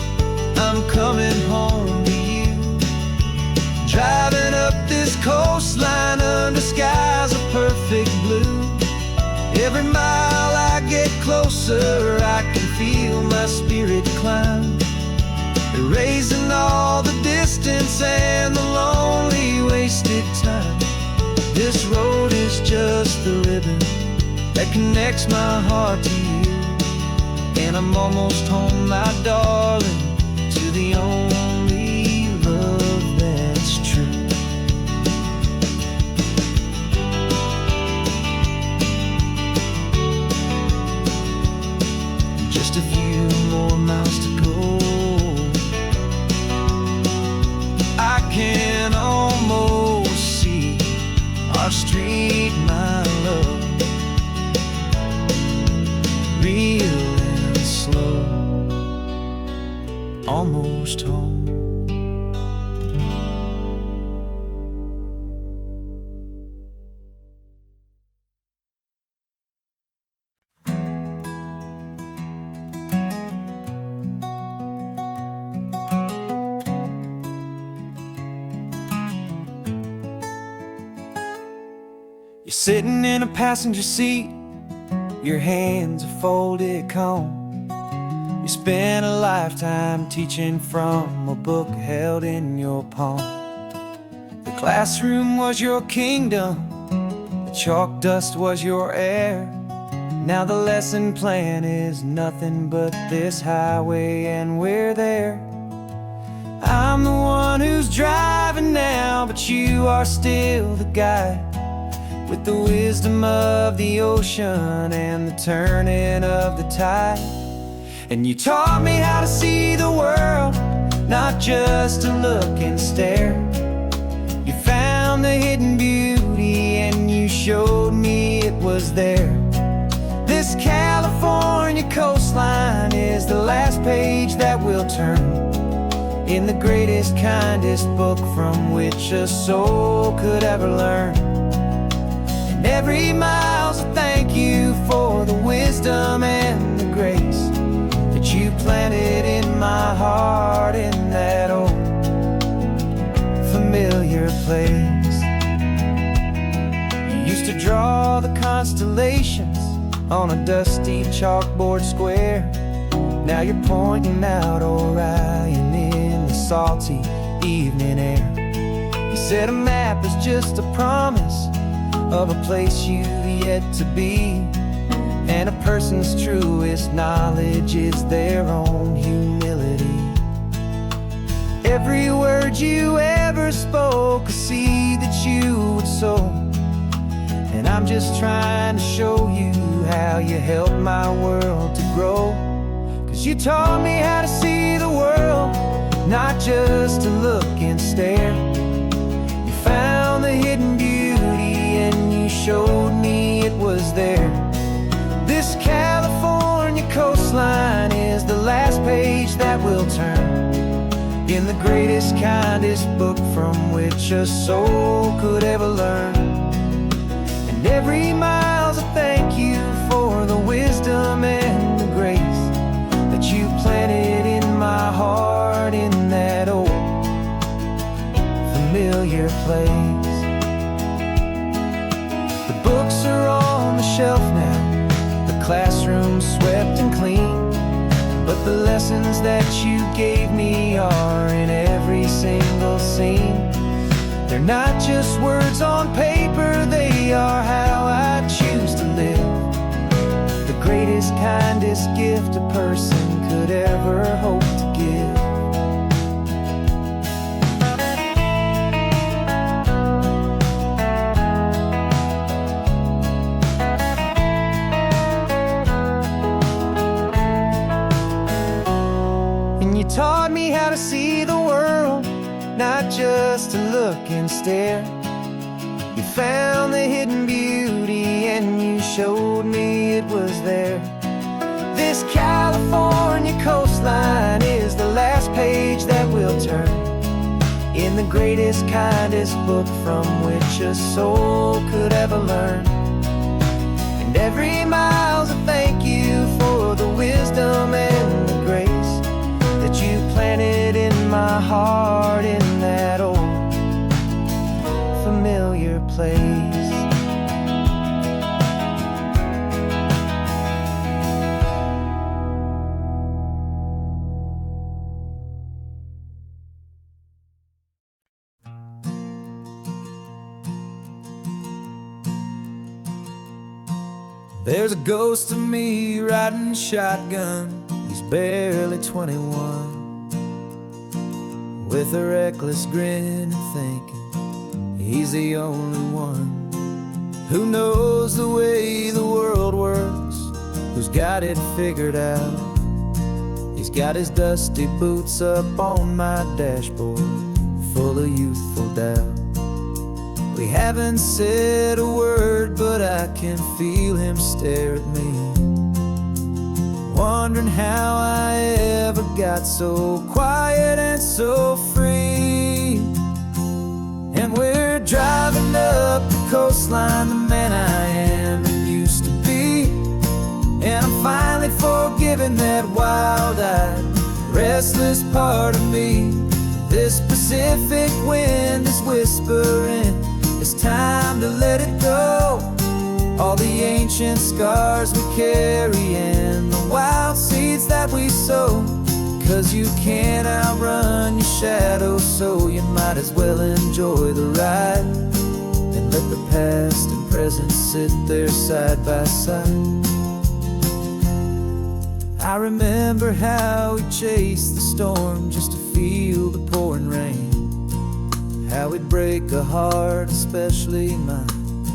I'm coming home to you. Driving up this coastline under skies of perfect blue. Every mile I get closer, I can feel my spirit climb, erasing all the distance and the lonely wasted time. This road is just the ribbon that connects my heart to you, and I'm almost home, my darling, to the only love that's true. Just a few more miles to go, I can almost see our street, my love, real and slow, almost home. You're sitting in a passenger seat, your hands are folded calm. You spent a lifetime teaching from a book held in your palm. The classroom was your kingdom, the chalk dust was your air. Now the lesson plan is nothing but this highway, and we're there. I'm the one who's driving now, but you are still the guide, with the wisdom of the ocean and the turning of the tide. And you taught me how to see the world, not just to look and stare. You found the hidden beauty and you showed me it was there. This California coastline is the last page that we'll turn in the greatest, kindest book from which a soul could ever learn. And every mile's a thank you for the wisdom and the grace that you planted in my heart in that old familiar place. You used to draw the constellations on a dusty chalkboard square. Now you're pointing out Orion in the salty evening air. You said a map is just a promise of a place you've yet to be, And a person's truest knowledge is their own humility. Every word you ever spoke, a seed that you would sow. And I'm just trying to show you how you helped my world to grow. 'Cause you taught me how to see the world, not just to look and stare. You found the hidden beauty and you showed me it was there. This California coastline is the last page that we'll turn in the greatest, kindest book from which a soul could ever learn. And every mile's a thank you for the wisdom and the grace that you planted in my heart in that old familiar place. The books are on the shelf now, the classroom swept and clean, but the lessons that you gave me are in every single scene. They're not just words on paper, they are how I choose to live. The greatest, kindest gift a person could ever hope to give. And you taught me how to see the world, not just to look and stare. You found the hidden beauty and you showed me it was there. This California coastline is the last page that we'll turn in the greatest, kindest book from which a soul could ever learn. And every mile's a thank you for the wisdom and the grace that you planted in my heart in that old familiar place. There's a ghost of me riding shotgun. He's barely 21, with a reckless grin and thinking he's the only one who knows the way the world works, who's got it figured out. He's got his dusty boots up on my dashboard, full of youthful doubt. We haven't said a word, but I can feel him stare at me, wondering how I ever got so quiet and so free. And we're driving up the coastline, the man I am and used to be. And I'm finally forgiving that wild-eyed, restless part of me. This Pacific wind is whispering, it's time to let it go. All the ancient scars we carry and the wild seeds that we sow. 'Cause you can't outrun your shadow, so you might as well enjoy the ride and let the past and present sit there side by side. I remember how we chased the storm just to feel the pouring rain, how we'd break a heart, especially mine,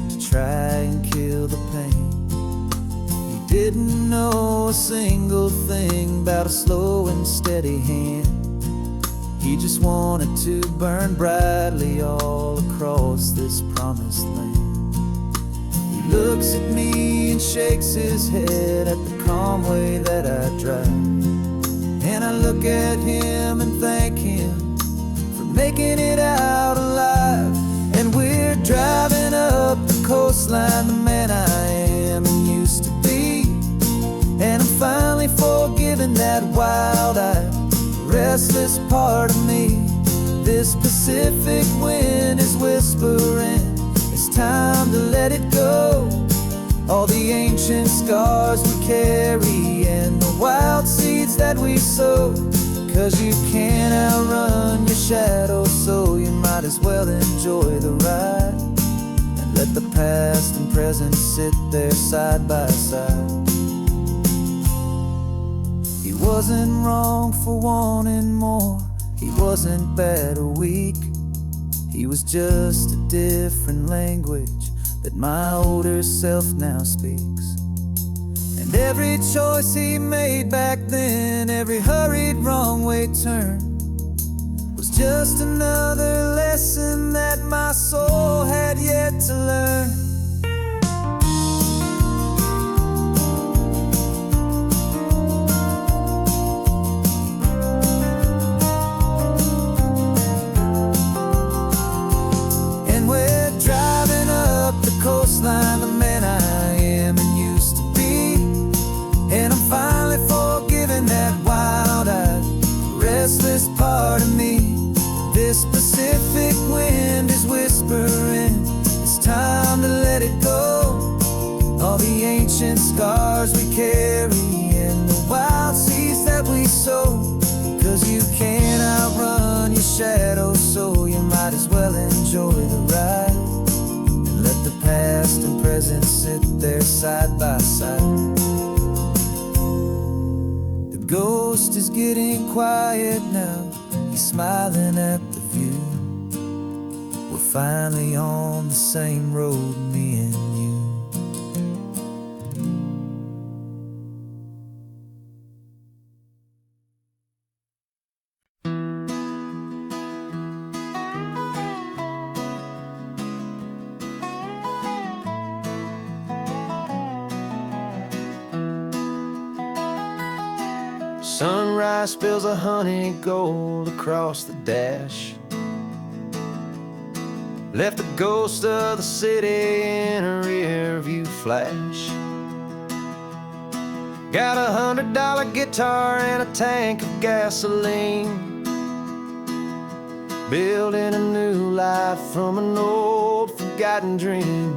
to try and kill the pain. He didn't know a single thing about a slow and steady hand. He just wanted to burn brightly all across this promised land. He looks at me and shakes his head at the calm way that I drive, and I look at him and thank him for making it out alive. And we're driving up the coastline, the man I am and used to be. And I'm finally forgiving that wild-eyed, restless part of me. This Pacific wind is whispering, it's time to let it go. All the ancient scars we carry and the wild seeds that we sow. 'Cause you can't outrun your shadow, so you might as well enjoy the ride and Let the past and present sit there side by side. He wasn't wrong for wanting more. He wasn't bad or weak. He was just a different language that my older self now speaks. And every choice he made back then, every hurried wrong way turn, was just another lesson that my soul had yet to learn. And we're driving up the coastline, the man I am and used to be. And I'm finally forgiving that wild-eyed, restless part of me. This Pacific wind is whispering, it's time to let it go. All the ancient scars we carry and the wild seeds that we sow. 'Cause you can't outrun your shadow, so you might as well enjoy the ride. And let the past and present sit there side by side. The ghost is getting quiet now. He's smiling at the view. We're finally on the same road, me and you. Sunrise spills a honey gold across the dash. Left the ghost of the city in a rear view flash. Got a $100 guitar and a tank of gasoline. Building a new life from an old forgotten dream.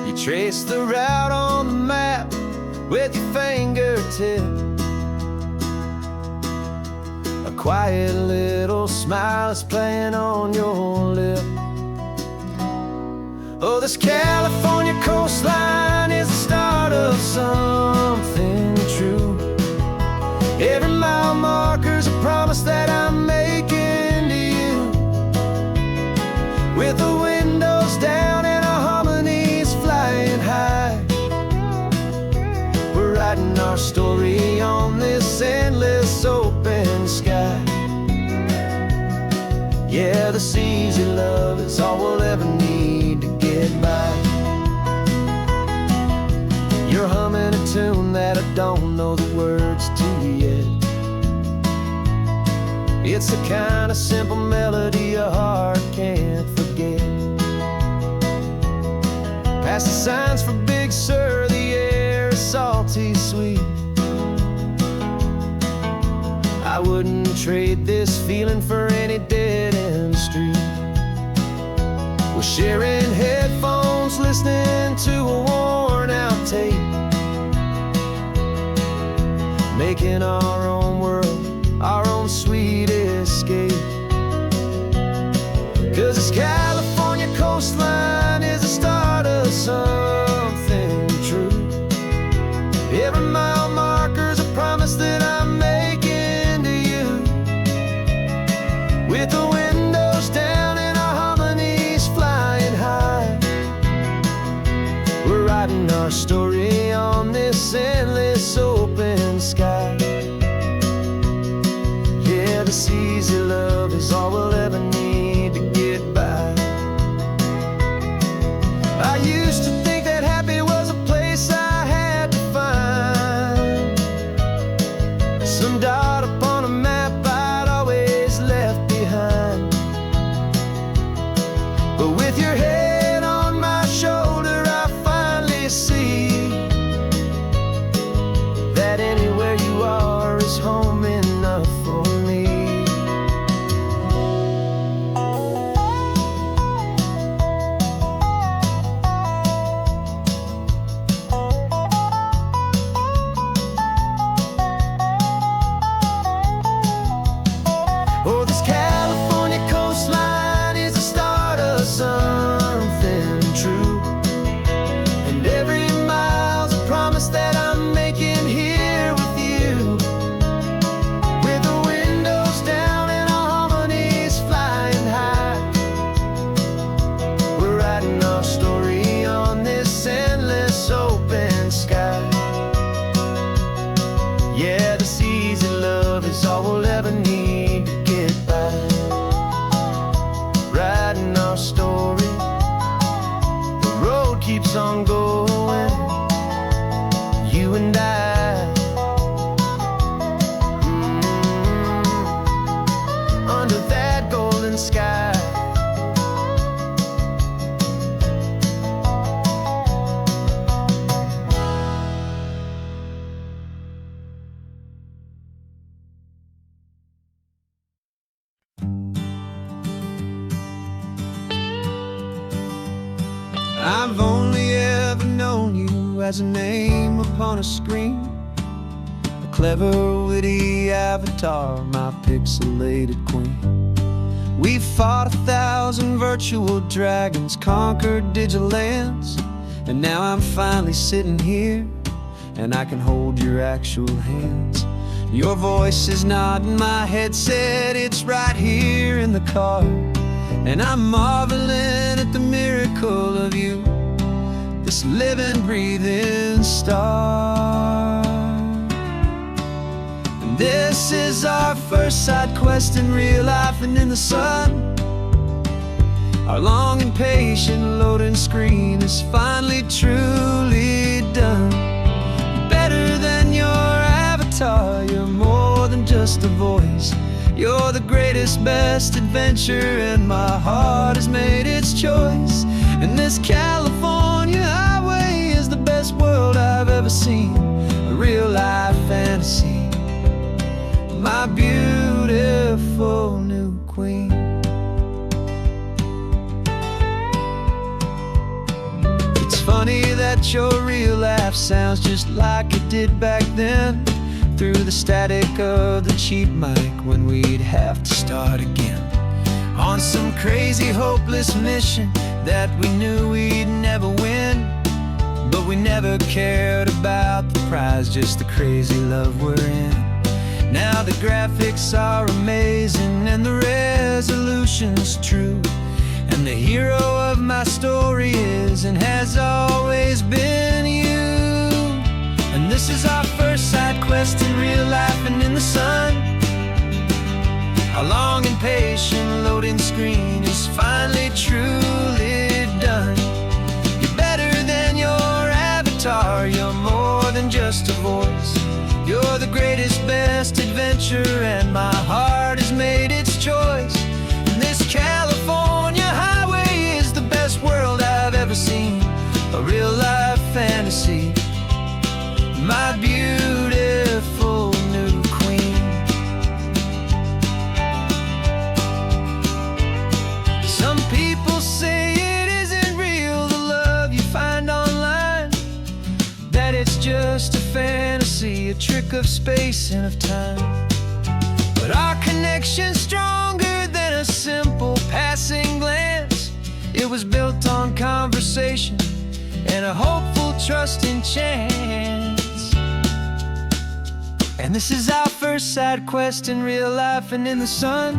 You trace the route on the map with your fingertip. A quiet little smile is playing on your lip. Oh, this California coastline is the start of something true. Every mile marker's a promise that I'm making to you. With the windows down and our harmonies flying high, writing our story on this endless open sky. Yeah, this easy love is all we'll ever need to get by. You're humming a tune that I don't know the words to yet. It's the kind of simple melody your heart can't forget. Past the signs for Big Sur, the air is salty sweet. I wouldn't trade this feeling for any dead-end street. We're sharing headphones, listening to a worn-out tape, making our own world, our own sweet escape. 'Cause this California coastline is the start of something true. Every mile marker's a promise that I'm making to you. With the windows down and our harmonies flying high, we're writing our story on this endless open sky. Yeah, this easy love is all we'll ever need to get by. I used to think that happy was a place I had to find, some dot upon a map I'd always left behind. But with your head on my shoulder, I finally see that anywhere you are is home enough for me. keeps on going. You and I, under that golden sky. I've only ever known you as a name upon a screen, a clever, witty avatar, my pixelated queen. We fought 1,000 virtual dragons, conquered digital lands, and now I'm finally sitting here, and I can hold your actual hands. Your voice is not in my headset, it's right here in the car. And I'm marveling at the miracle of you, this living, breathing star. And this is our first side quest in real life and in the sun. Our long and patient loading screen is finally truly done. Better than your avatar, you're more than just a voice. You're the greatest, best adventure, and my heart has made its choice. And this California highway is the best world I've ever seen, a real-life fantasy, my beautiful new queen. It's funny that your real life sounds just like it did back then, through the static of the cheap mic when we'd have to start again, on some crazy hopeless mission that we knew we'd never win. But we never cared about the prize, just the crazy love we're in. Now the graphics are amazing and the resolution's true, and the hero of my story is and has always been you. And this is our first side quest in real life and in the sun. Our long and patient loading screen is finally truly done. You're better than your avatar, you're more than just a voice. You're the greatest, best adventure, and my heart has made its choice. And this California highway is the best world I've ever seen, a real-life fantasy, my beautiful new queen. Some people say it isn't real, the love you find online, that it's just a fantasy, a trick of space and of time. But our connection's stronger than a simple passing glance. It was built on conversation and a hopeful, trusting chance. And this is our first side quest in real life and in the sun.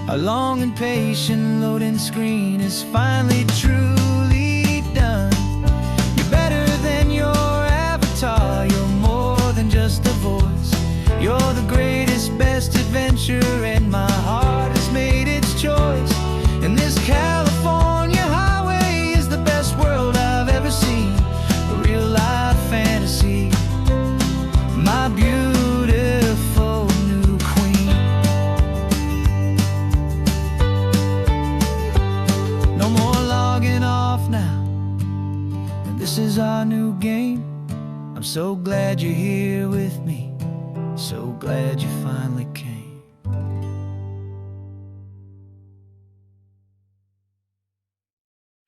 Our long and patient loading screen is finally truly done. You're better than your avatar, you're more than just a voice. You're the greatest, best adventure, and my heart has made its choice. And this California highway is the best world I've ever seen, a real-life fantasy, my beautiful new queen. No more logging off now, and this is our new game. I'm so glad you're here with me, so glad you finally came.